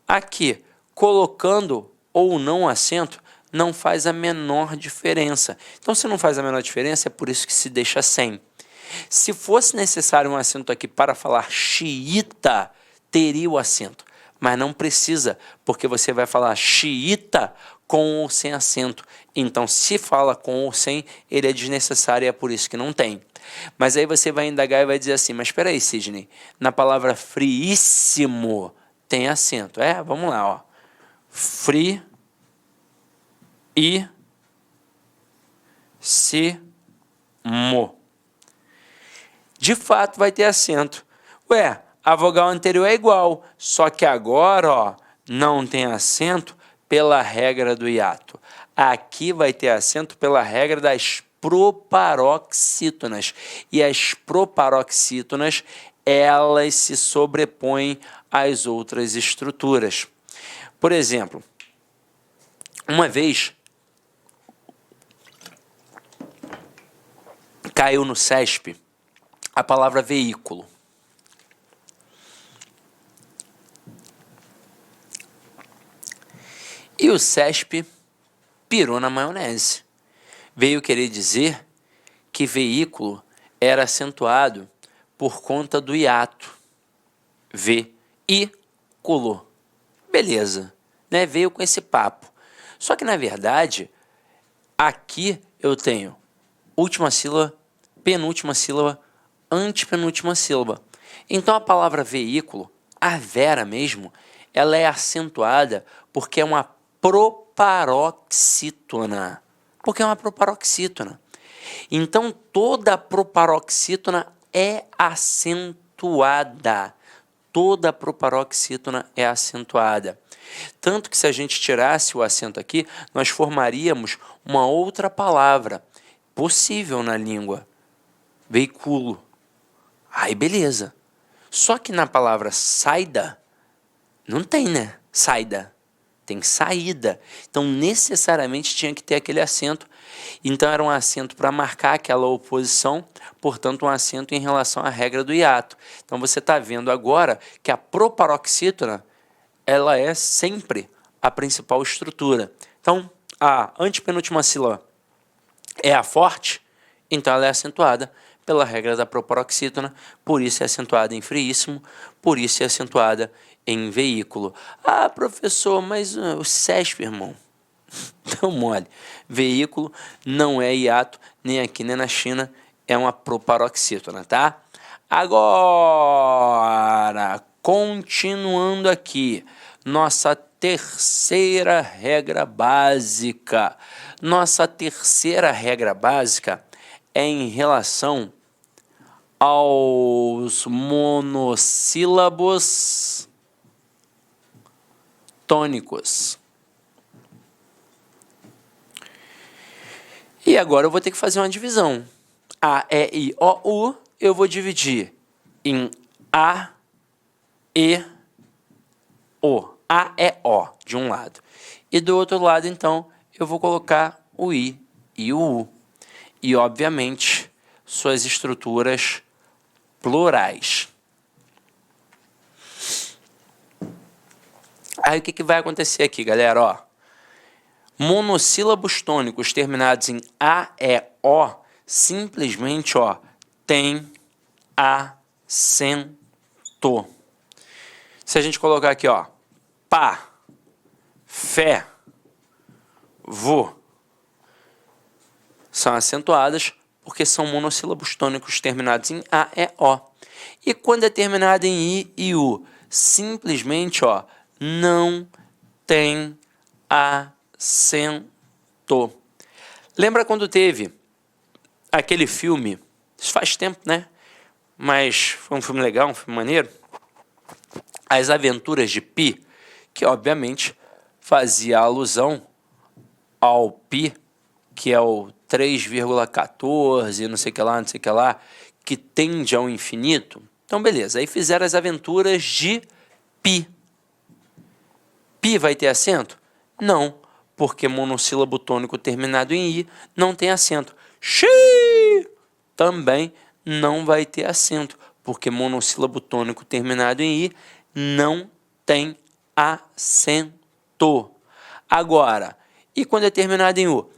B: Aqui, colocando ou não acento, não faz a menor diferença. Então, se não faz a menor diferença, é por isso que se deixa sem. Se fosse necessário um acento aqui para falar xiita, teria o acento. Mas não precisa, porque você vai falar xiita com ou sem acento. Então, se fala com ou sem, ele é desnecessário e é por isso que não tem. Mas aí você vai indagar e vai dizer assim, mas espera aí, Sidney, na palavra friíssimo tem acento. Vamos lá, ó. Fri e se mo. De fato vai ter acento. A vogal anterior é igual, só que agora, ó, não tem acento pela regra do hiato. Aqui vai ter acento pela regra das proparoxítonas. E as proparoxítonas, elas se sobrepõem às outras estruturas. Por exemplo, uma vez caiu no CESP a palavra veículo. E o CESP pirou na maionese. Veio querer dizer que veículo era acentuado por conta do hiato. Veículo. Beleza, né? Veio com esse papo. Só que, na verdade, aqui eu tenho última sílaba, penúltima sílaba, antepenúltima sílaba. Então, a palavra veículo, a vera mesmo, ela é acentuada porque é uma proparoxítona. Porque é uma proparoxítona. Então, toda proparoxítona é acentuada. Toda proparoxítona é acentuada. Tanto que se a gente tirasse o acento aqui, nós formaríamos uma outra palavra possível na língua. Veículo. Aí, beleza. Só que na palavra saída, não tem, né? Saída. Tem saída. Então, necessariamente tinha que ter aquele acento. Então, era um acento para marcar aquela oposição, portanto, um acento em relação à regra do hiato. Então, você está vendo agora que a proparoxítona, ela é sempre a principal estrutura. Então, a antepenúltima sílaba é a forte, então ela é acentuada pela regra da proparoxítona, por isso é acentuada em friíssimo, por isso é acentuada em veículo. Ah, professor, mas o CESP, irmão, não mole. Veículo não é hiato, nem aqui nem na China, é uma proparoxítona, tá? Agora, continuando aqui, nossa terceira regra básica. Nossa terceira regra básica é em relação aos monossílabos tônicos. E agora eu vou ter que fazer uma divisão. A, E, I, O, U, eu vou dividir em A, E, O. A, E, O, de um lado. E do outro lado, então, eu vou colocar o I e o U. E, obviamente, suas estruturas plurais. Aí, o que vai acontecer aqui, galera? Ó, monossílabos tônicos terminados em A, E, O, simplesmente, ó, tem acento. Se a gente colocar aqui, ó, pá, fé, vô, são acentuadas porque são monossílabos tônicos terminados em A, E, O. E quando é terminado em I e U, simplesmente, ó, não tem acento. Lembra quando teve aquele filme, isso faz tempo, né? Mas foi um filme legal, um filme maneiro, As Aventuras de Pi, que obviamente fazia alusão ao Pi, que é o 3,14, não sei o que lá, que tende ao infinito. Então, beleza, aí fizeram As Aventuras de Pi. Pi vai ter acento? Não, porque monossílabo tônico terminado em I não tem acento. Xi também não vai ter acento, porque monossílabo tônico terminado em I não tem acento. Agora, e quando é terminado em U?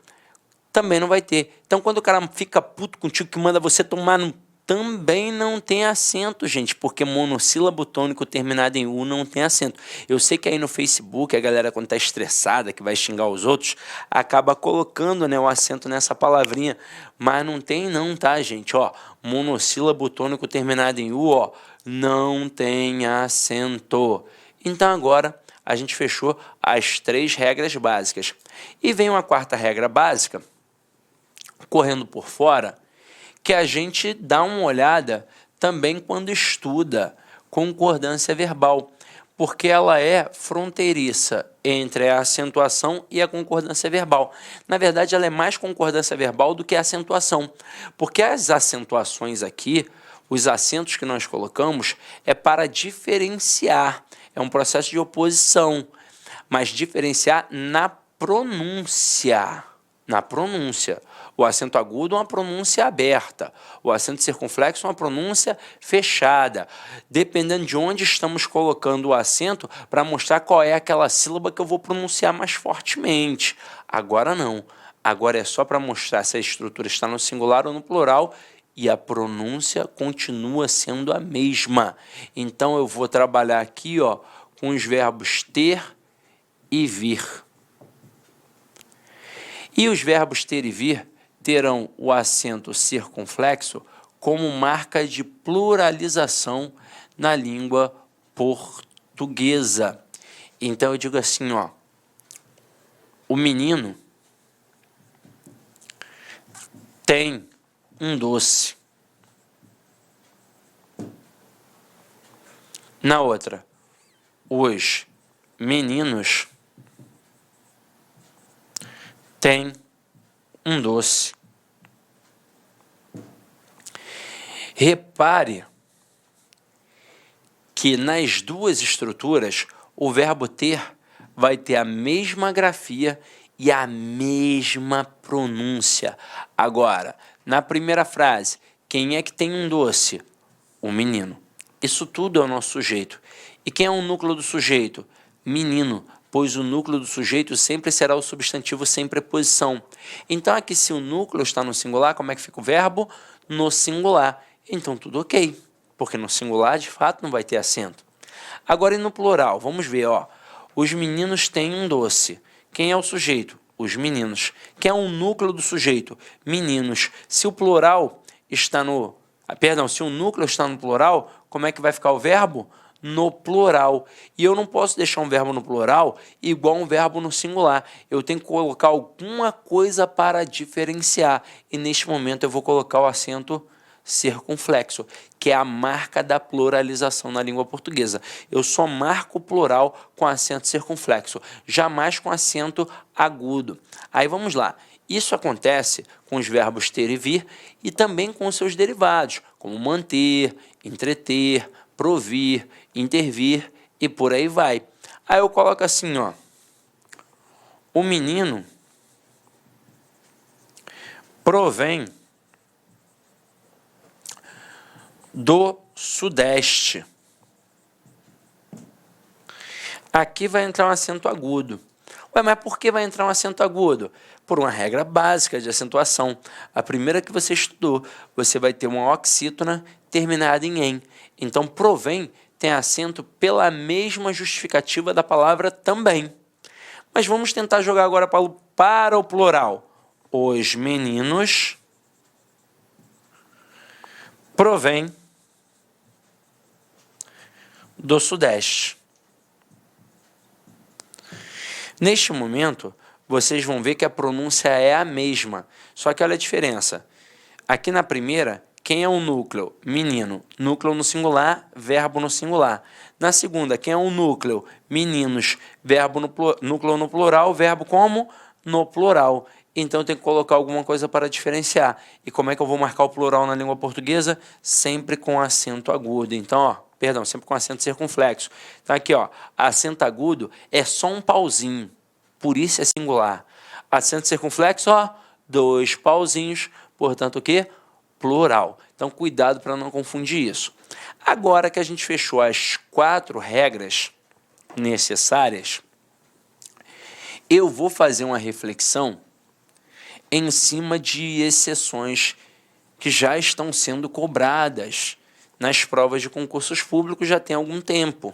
B: Também não vai ter. Então, quando o cara fica puto contigo, que manda você tomar no... Também não tem acento, gente, porque monossílabo tônico terminado em U não tem acento. Eu sei que aí no Facebook, a galera quando tá estressada, que vai xingar os outros, acaba colocando, né, o acento nessa palavrinha, mas não tem não, tá, gente? Ó, monossílabo tônico terminado em U, ó, não tem acento. Então agora a gente fechou as 3 regras básicas. E vem uma 4ª regra básica, correndo por fora, que a gente dá uma olhada também quando estuda concordância verbal, porque ela é fronteiriça entre a acentuação e a concordância verbal. Na verdade, ela é mais concordância verbal do que acentuação, porque as acentuações aqui, os acentos que nós colocamos, é para diferenciar, é um processo de oposição, mas diferenciar na pronúncia. Na pronúncia. O acento agudo é uma pronúncia aberta. O acento circunflexo é uma pronúncia fechada. Dependendo de onde estamos colocando o acento para mostrar qual é aquela sílaba que eu vou pronunciar mais fortemente. Agora não. Agora é só para mostrar se a estrutura está no singular ou no plural e a pronúncia continua sendo a mesma. Então eu vou trabalhar aqui, ó, com os verbos ter e vir. E os verbos ter e vir terão o acento circunflexo como marca de pluralização na língua portuguesa. Então eu digo assim, ó, o menino tem um doce. Na outra, os meninos têm um doce. Repare que nas 2 estruturas o verbo ter vai ter a mesma grafia e a mesma pronúncia. Agora, na primeira frase, quem é que tem um doce? O menino. Isso tudo é o nosso sujeito. E quem é o núcleo do sujeito? Menino, pois o núcleo do sujeito sempre será o substantivo sem preposição. Então, aqui, se o núcleo está no singular, como é que fica o verbo? No singular. Então, tudo ok, porque no singular, de fato, não vai ter acento. Agora, e no plural? Vamos ver, ó. Os meninos têm um doce. Quem é o sujeito? Os meninos. Quem é o núcleo do sujeito? Meninos. Se o plural está no... Perdão, se o núcleo está no plural, como é que vai ficar o verbo? No plural. E eu não posso deixar um verbo no plural igual um verbo no singular. Eu tenho que colocar alguma coisa para diferenciar. E neste momento eu vou colocar o acento circunflexo, que é a marca da pluralização na língua portuguesa. Eu só marco o plural com acento circunflexo, jamais com acento agudo. Aí vamos lá. Isso acontece com os verbos ter e vir e também com os seus derivados, como manter, entreter, provir, intervir e por aí vai. Aí eu coloco assim, ó. O menino provém do Sudeste. Aqui vai entrar um acento agudo. Ué, mas por que vai entrar um acento agudo? Por uma regra básica de acentuação. A primeira que você estudou, você vai ter uma oxítona terminada em "em". Então, provém tem acento pela mesma justificativa da palavra também. Mas vamos tentar jogar agora para o plural. Os meninos provém do Sudeste. Neste momento, vocês vão ver que a pronúncia é a mesma, só que olha a diferença. Aqui na primeira, quem é o núcleo? Menino. Núcleo no singular, verbo no singular. Na segunda, quem é o núcleo? Meninos. Verbo no núcleo no plural, verbo como? No plural. Então, eu tenho que colocar alguma coisa para diferenciar. E como é que eu vou marcar o plural na língua portuguesa? Sempre com acento agudo. Então, ó, perdão, sempre com acento circunflexo. Então, aqui, ó, acento agudo é só um pauzinho. Por isso é singular. Acento circunflexo, ó, 2 pauzinhos. Portanto, o quê? Plural. Então, Então, cuidado para não confundir isso. Agora que a gente fechou as 4 regras necessárias, eu vou fazer uma reflexão em cima de exceções que já estão sendo cobradas nas provas de concursos públicos já tem algum tempo,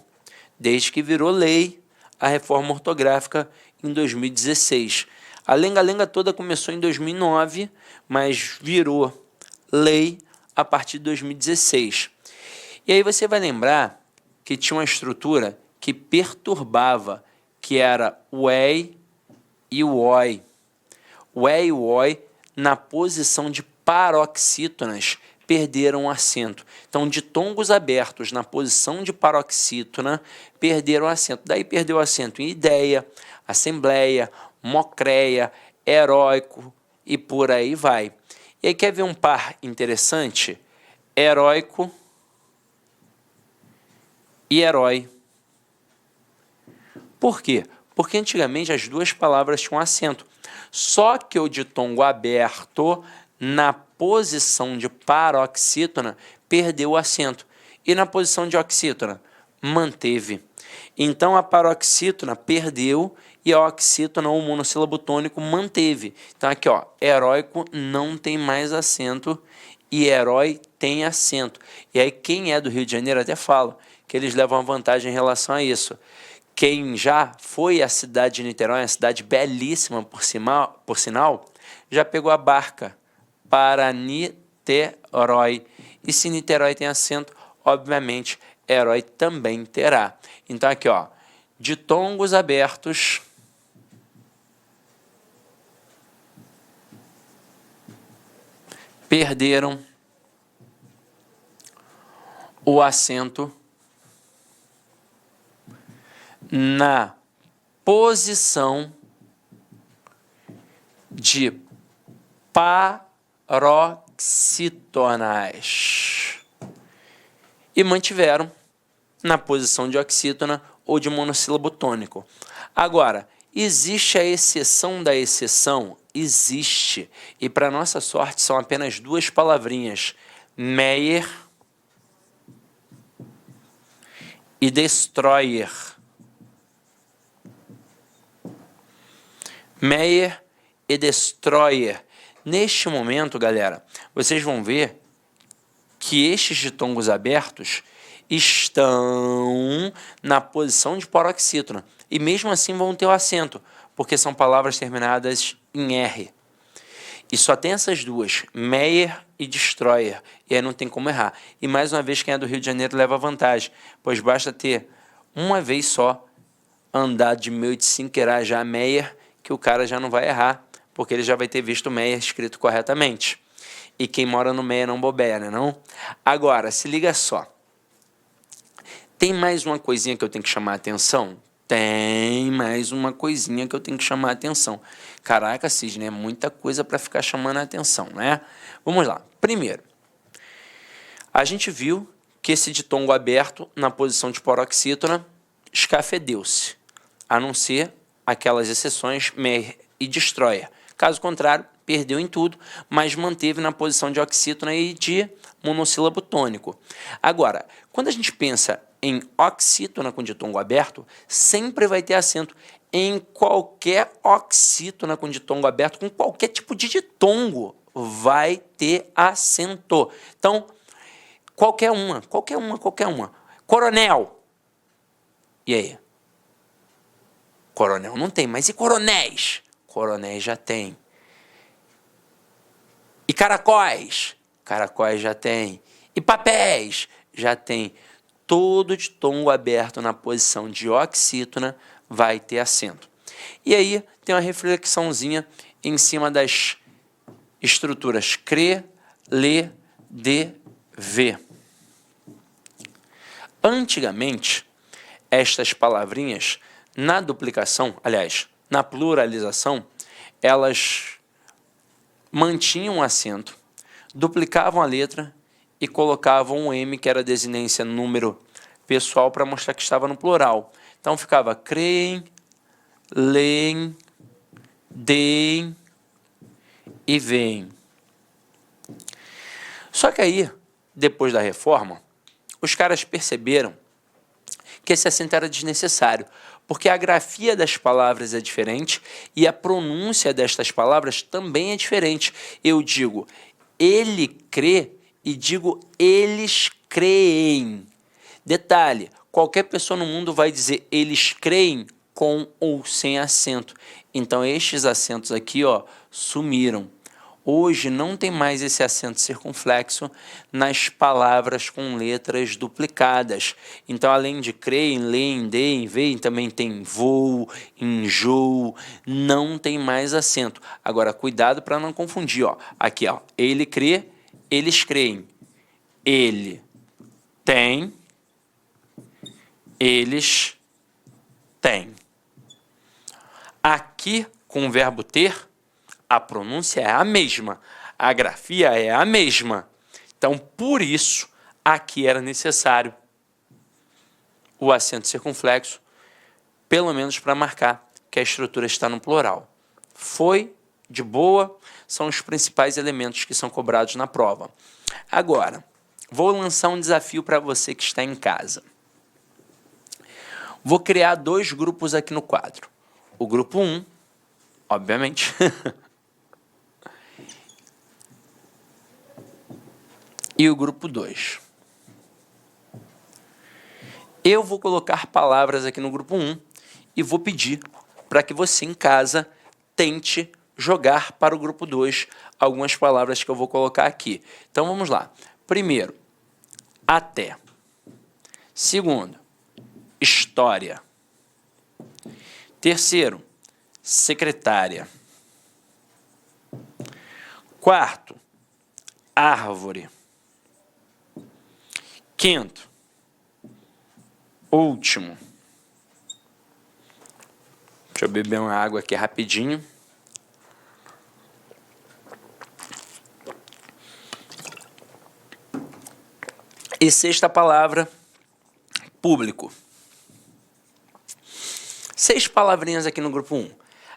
B: desde que virou lei a reforma ortográfica em 2016. A lenga-lenga toda começou em 2009, mas virou lei a partir de 2016. E aí você vai lembrar que tinha uma estrutura que perturbava, que era o EI e o OI. O EI e o OI, na posição de paroxítonas, perderam o acento. Então, ditongos abertos na posição de paroxítona perderam o acento. Daí perdeu o acento em ideia, assembleia, mocreia, heróico e por aí vai. E aí quer ver um par interessante? Heróico e herói. Por quê? Porque antigamente as duas palavras tinham acento. Só que o ditongo aberto, na posição de paroxítona, perdeu o acento. E na posição de oxítona, manteve. Então a paroxítona perdeu e a oxítona, ou monossílabo tônico, manteve. Então aqui, ó, heróico não tem mais acento e herói tem acento. E aí quem é do Rio de Janeiro até fala que eles levam vantagem em relação a isso. Quem já foi à cidade de Niterói, uma cidade belíssima por sinal, já pegou a barca para Niterói. E se Niterói tem acento, obviamente, herói também terá. Então aqui, ó, ditongos abertos perderam o acento na posição de paroxítonas e mantiveram na posição de oxítona ou de monossílabo tônico. Agora, existe a exceção da exceção? Existe. E para nossa sorte são apenas 2 palavrinhas, Meyer e Destroyer. Meyer e Destroyer. Neste momento, galera, vocês vão ver que estes ditongos abertos estão na posição de paroxítona. E mesmo assim vão ter o acento, porque são palavras terminadas em R. E só tem essas duas, Meyer e Destroyer. E aí não tem como errar. E mais uma vez, quem é do Rio de Janeiro leva vantagem, pois basta ter uma vez só andado de meio de Sinqueirá já Meyer, que o cara já não vai errar, porque ele já vai ter visto o Meyer escrito corretamente. E quem mora no Meyer não bobeia, né, não? Agora, se liga só. Tem mais uma coisinha que eu tenho que chamar a atenção? Tem mais uma coisinha que eu tenho que chamar a atenção. Caraca, Sidney, é muita coisa para ficar chamando a atenção, né? Vamos lá. Primeiro, a gente viu que esse ditongo aberto na posição de paroxítona escafedeu-se, a não ser aquelas exceções Meyer e Destroyer. Caso contrário, perdeu em tudo, mas manteve na posição de oxítona e de monossílabo tônico. Agora, quando a gente pensa em oxítona com ditongo aberto, sempre vai ter acento. Em qualquer oxítona com ditongo aberto, com qualquer tipo de ditongo, vai ter acento. Então, qualquer uma. Coronel. E aí? Coronel não tem, mas e coronéis? Coronéis já tem. E caracóis? Caracóis já tem. E papéis? Já tem. Todo ditongo aberto na posição de oxítona vai ter acento. E aí tem uma reflexãozinha em cima das estruturas CRE, LE, D, V. Antigamente, estas palavrinhas, na duplicação, aliás, na pluralização, elas mantinham um acento, duplicavam a letra e colocavam um M, que era a desinência número pessoal, para mostrar que estava no plural. Então ficava creem, leem, deem e veem. Só que aí depois da reforma, os caras perceberam que esse acento era desnecessário, porque a grafia das palavras é diferente e a pronúncia destas palavras também é diferente. Eu digo ele crê e digo eles creem. Detalhe, qualquer pessoa no mundo vai dizer eles creem com ou sem acento. Então estes acentos aqui, ó, sumiram. Hoje não tem mais esse acento circunflexo nas palavras com letras duplicadas. Então, além de creem, leem, deem, veem, também tem voo, enjoo, não tem mais acento. Agora, cuidado para não confundir. Ó. Aqui, ó, ele crê, eles creem. Ele tem, eles têm. Aqui, com o verbo ter, a pronúncia é a mesma, a grafia é a mesma. Então, por isso, aqui era necessário o acento circunflexo, pelo menos para marcar que a estrutura está no plural. Foi, de boa, são os principais elementos que são cobrados na prova. Agora, vou lançar um desafio para você que está em casa. Vou criar 2 grupos aqui no quadro. O grupo 1, obviamente, e o grupo 2. Eu vou colocar palavras aqui no grupo 1 e vou pedir para que você em casa tente jogar para o grupo 2 algumas palavras que eu vou colocar aqui. Então vamos lá. Primeiro, até. Segundo, história. Terceiro, secretária. Quarto, árvore. Quinto, último. Deixa eu beber uma água aqui rapidinho. E sexta palavra, público. 6 palavrinhas aqui no grupo 1.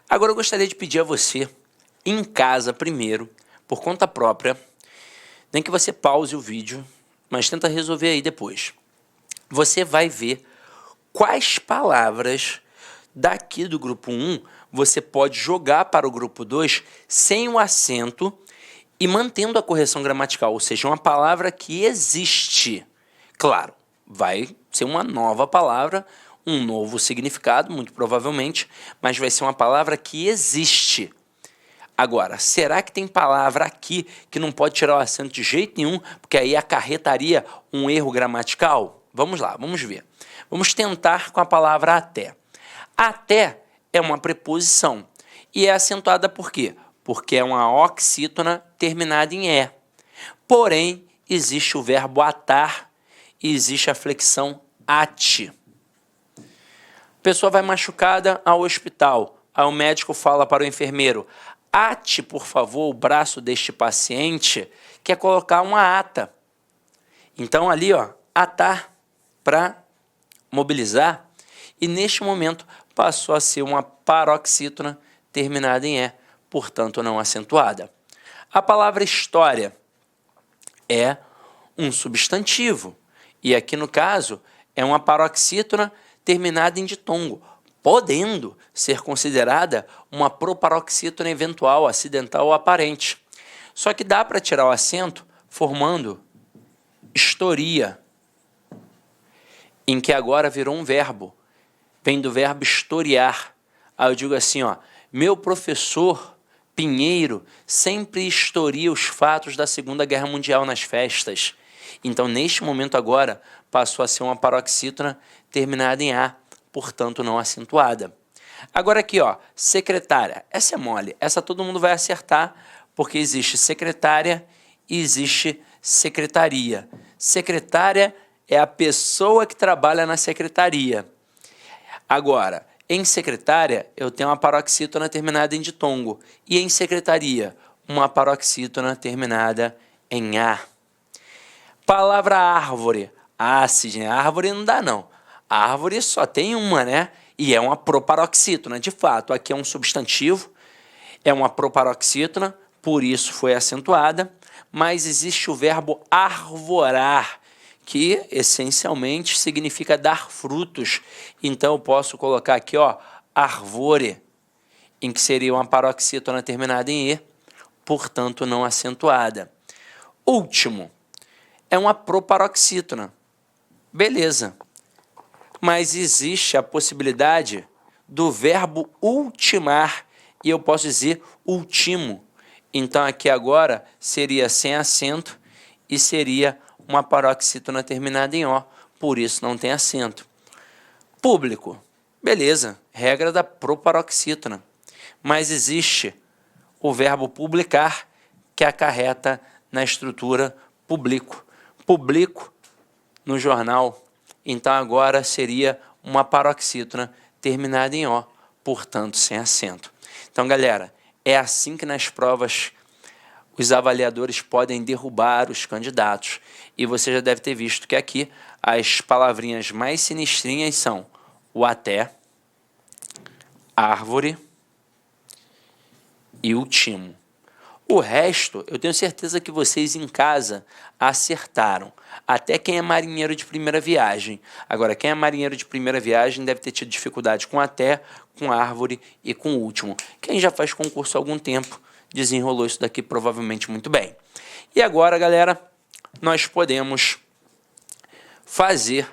B: Agora eu gostaria de pedir a você, em casa primeiro, por conta própria, nem que você pause o vídeo, mas tenta resolver aí depois. Você vai ver quais palavras daqui do grupo 1 você pode jogar para o grupo 2 sem o acento e mantendo a correção gramatical, ou seja, uma palavra que existe. Claro, vai ser uma nova palavra, um novo significado, muito provavelmente, mas vai ser uma palavra que existe. Agora, será que tem palavra aqui que não pode tirar o acento de jeito nenhum, porque aí acarretaria um erro gramatical? Vamos lá, vamos ver. Vamos tentar com a palavra até. Até é uma preposição e é acentuada por quê? Porque é uma oxítona terminada em E. Porém, existe o verbo atar e existe a flexão ate. A pessoa vai machucada ao hospital. Aí o médico fala para o enfermeiro: ate, por favor, o braço deste paciente, que é colocar uma ata. Então, ali, ó, atar para mobilizar. E neste momento passou a ser uma paroxítona terminada em E, portanto não acentuada. A palavra história é um substantivo. E aqui, no caso, é uma paroxítona terminada em ditongo, podendo ser considerada uma proparoxítona eventual, acidental ou aparente. Só que dá para tirar o acento formando historia, em que agora virou um verbo. Vem do verbo historiar. Aí eu digo assim, ó, meu professor Pinheiro sempre historia os fatos da Segunda Guerra Mundial nas festas. Então, neste momento agora, passou a ser uma paroxítona terminada em A, portanto não acentuada. Agora aqui, ó, secretária. Essa é mole, essa todo mundo vai acertar, porque existe secretária e existe secretaria. Secretária é a pessoa que trabalha na secretaria. Agora, em secretária, eu tenho uma paroxítona terminada em ditongo. E em secretaria, uma paroxítona terminada em A. Palavra árvore. Ah, Sidney, árvore não dá não. A árvore só tem uma, né? E é uma proparoxítona. De fato, aqui é um substantivo, é uma proparoxítona, por isso foi acentuada. mas existe o verbo arvorar, que essencialmente significa dar frutos. Então eu posso colocar aqui, ó, arvore, em que seria uma paroxítona terminada em E, portanto não acentuada. Último, é uma proparoxítona. Beleza. Mas existe a possibilidade do verbo ultimar, e eu posso dizer ultimo. Então aqui agora seria sem acento e seria uma paroxítona terminada em O, por isso não tem acento. Público, beleza, regra da proparoxítona. Mas existe o verbo publicar, que acarreta na estrutura publico. Publico no jornal, então agora seria uma paroxítona terminada em O, portanto sem acento. Então, galera, é assim que nas provas os avaliadores podem derrubar os candidatos. E você já deve ter visto que aqui as palavrinhas mais sinistrinhas são o até, árvore e ultimo. O resto, eu tenho certeza que vocês em casa acertaram. Até quem é marinheiro de primeira viagem. Agora, quem é marinheiro de primeira viagem deve ter tido dificuldade com até, com árvore e com último. Quem já faz concurso há algum tempo desenrolou isso daqui provavelmente muito bem. E agora, galera, nós podemos fazer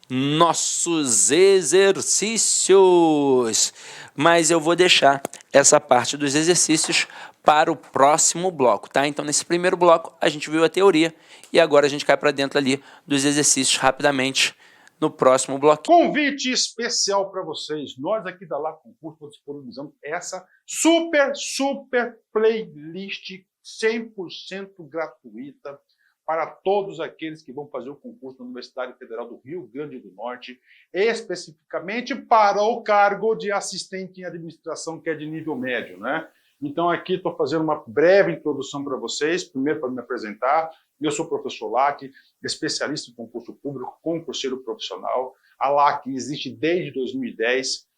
B: nossos exercícios. Mas eu vou deixar essa parte dos exercícios para o próximo bloco, tá? Então, nesse primeiro bloco, a gente viu a teoria e agora a gente cai para dentro ali dos exercícios rapidamente no próximo bloco.
A: Convite especial para vocês. Nós aqui da Lá Concurso disponibilizamos essa super playlist 100% gratuita para todos aqueles que vão fazer o concurso da Universidade Federal do Rio Grande do Norte, especificamente para o cargo de assistente em administração, que é de nível médio, né? Então, aqui estou fazendo uma breve introdução para vocês, primeiro para me apresentar. Eu sou o professor LAC, especialista em concurso público, concurseiro profissional. A LAC existe desde 2010.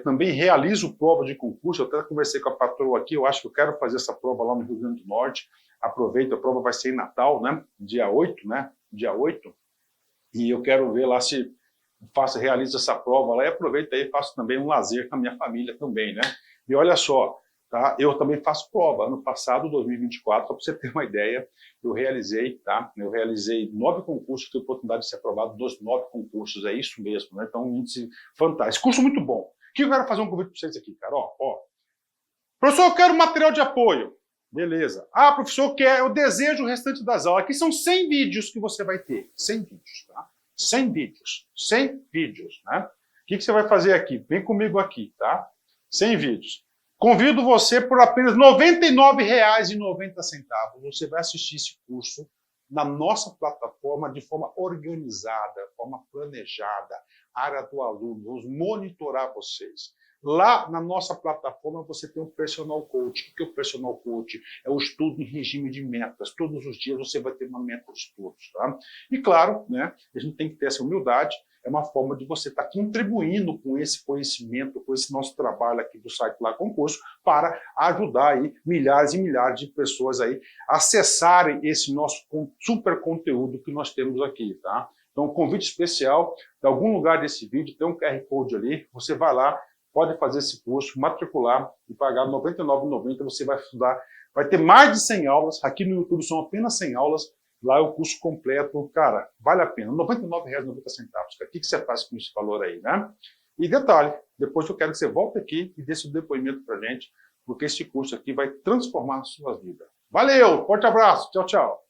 A: Também realizo prova de concurso. Eu até conversei com a patroa aqui, eu acho que eu quero fazer essa prova lá no Rio Grande do Norte. Aproveito, a prova vai ser em Natal, né? Dia 8, né? Dia 8. E eu quero ver lá se realizo essa prova lá e aproveito aí e faço também um lazer com a minha família também, né? E olha só, tá? Eu também faço prova. Ano passado, 2024, só para você ter uma ideia, eu realizei, tá? Eu realizei 9 concursos, tive a oportunidade de ser aprovado dos 9 concursos, é isso mesmo, né? Então, um índice fantástico. Curso muito bom. O que eu quero fazer um convite para vocês aqui, cara? Ó. Professor, eu quero material de apoio. Beleza. Ah, professor, eu desejo o restante das aulas. Aqui são 100 vídeos que você vai ter. 100 vídeos, tá? 100 vídeos. 100 vídeos, né? O que você vai fazer aqui? Vem comigo aqui, tá? 100 vídeos. Convido você por apenas R$ 99,90. Você vai assistir esse curso na nossa plataforma de forma organizada, forma planejada, área do aluno, vamos monitorar vocês. Lá na nossa plataforma você tem um personal coach. O que é o personal coach? É o estudo em regime de metas. Todos os dias você vai ter uma meta de estudos, tá? E claro, né, a gente tem que ter essa humildade. É uma forma de você estar contribuindo com esse conhecimento, com esse nosso trabalho aqui do site Lá Concurso, para ajudar aí milhares e milhares de pessoas aí a acessarem esse nosso super conteúdo que nós temos aqui, tá? Então, um convite especial, de algum lugar desse vídeo, tem um QR Code ali, você vai lá, pode fazer esse curso, matricular e pagar R$ 99,90, você vai estudar, vai ter mais de 100 aulas, aqui no YouTube são apenas 100 aulas, lá é o curso completo, cara, vale a pena, R$ 99,90. O que você faz com esse valor aí, né? E detalhe, depois eu quero que você volte aqui e dê seu depoimento pra gente, porque esse curso aqui vai transformar a sua vida. Valeu, forte abraço, tchau, tchau.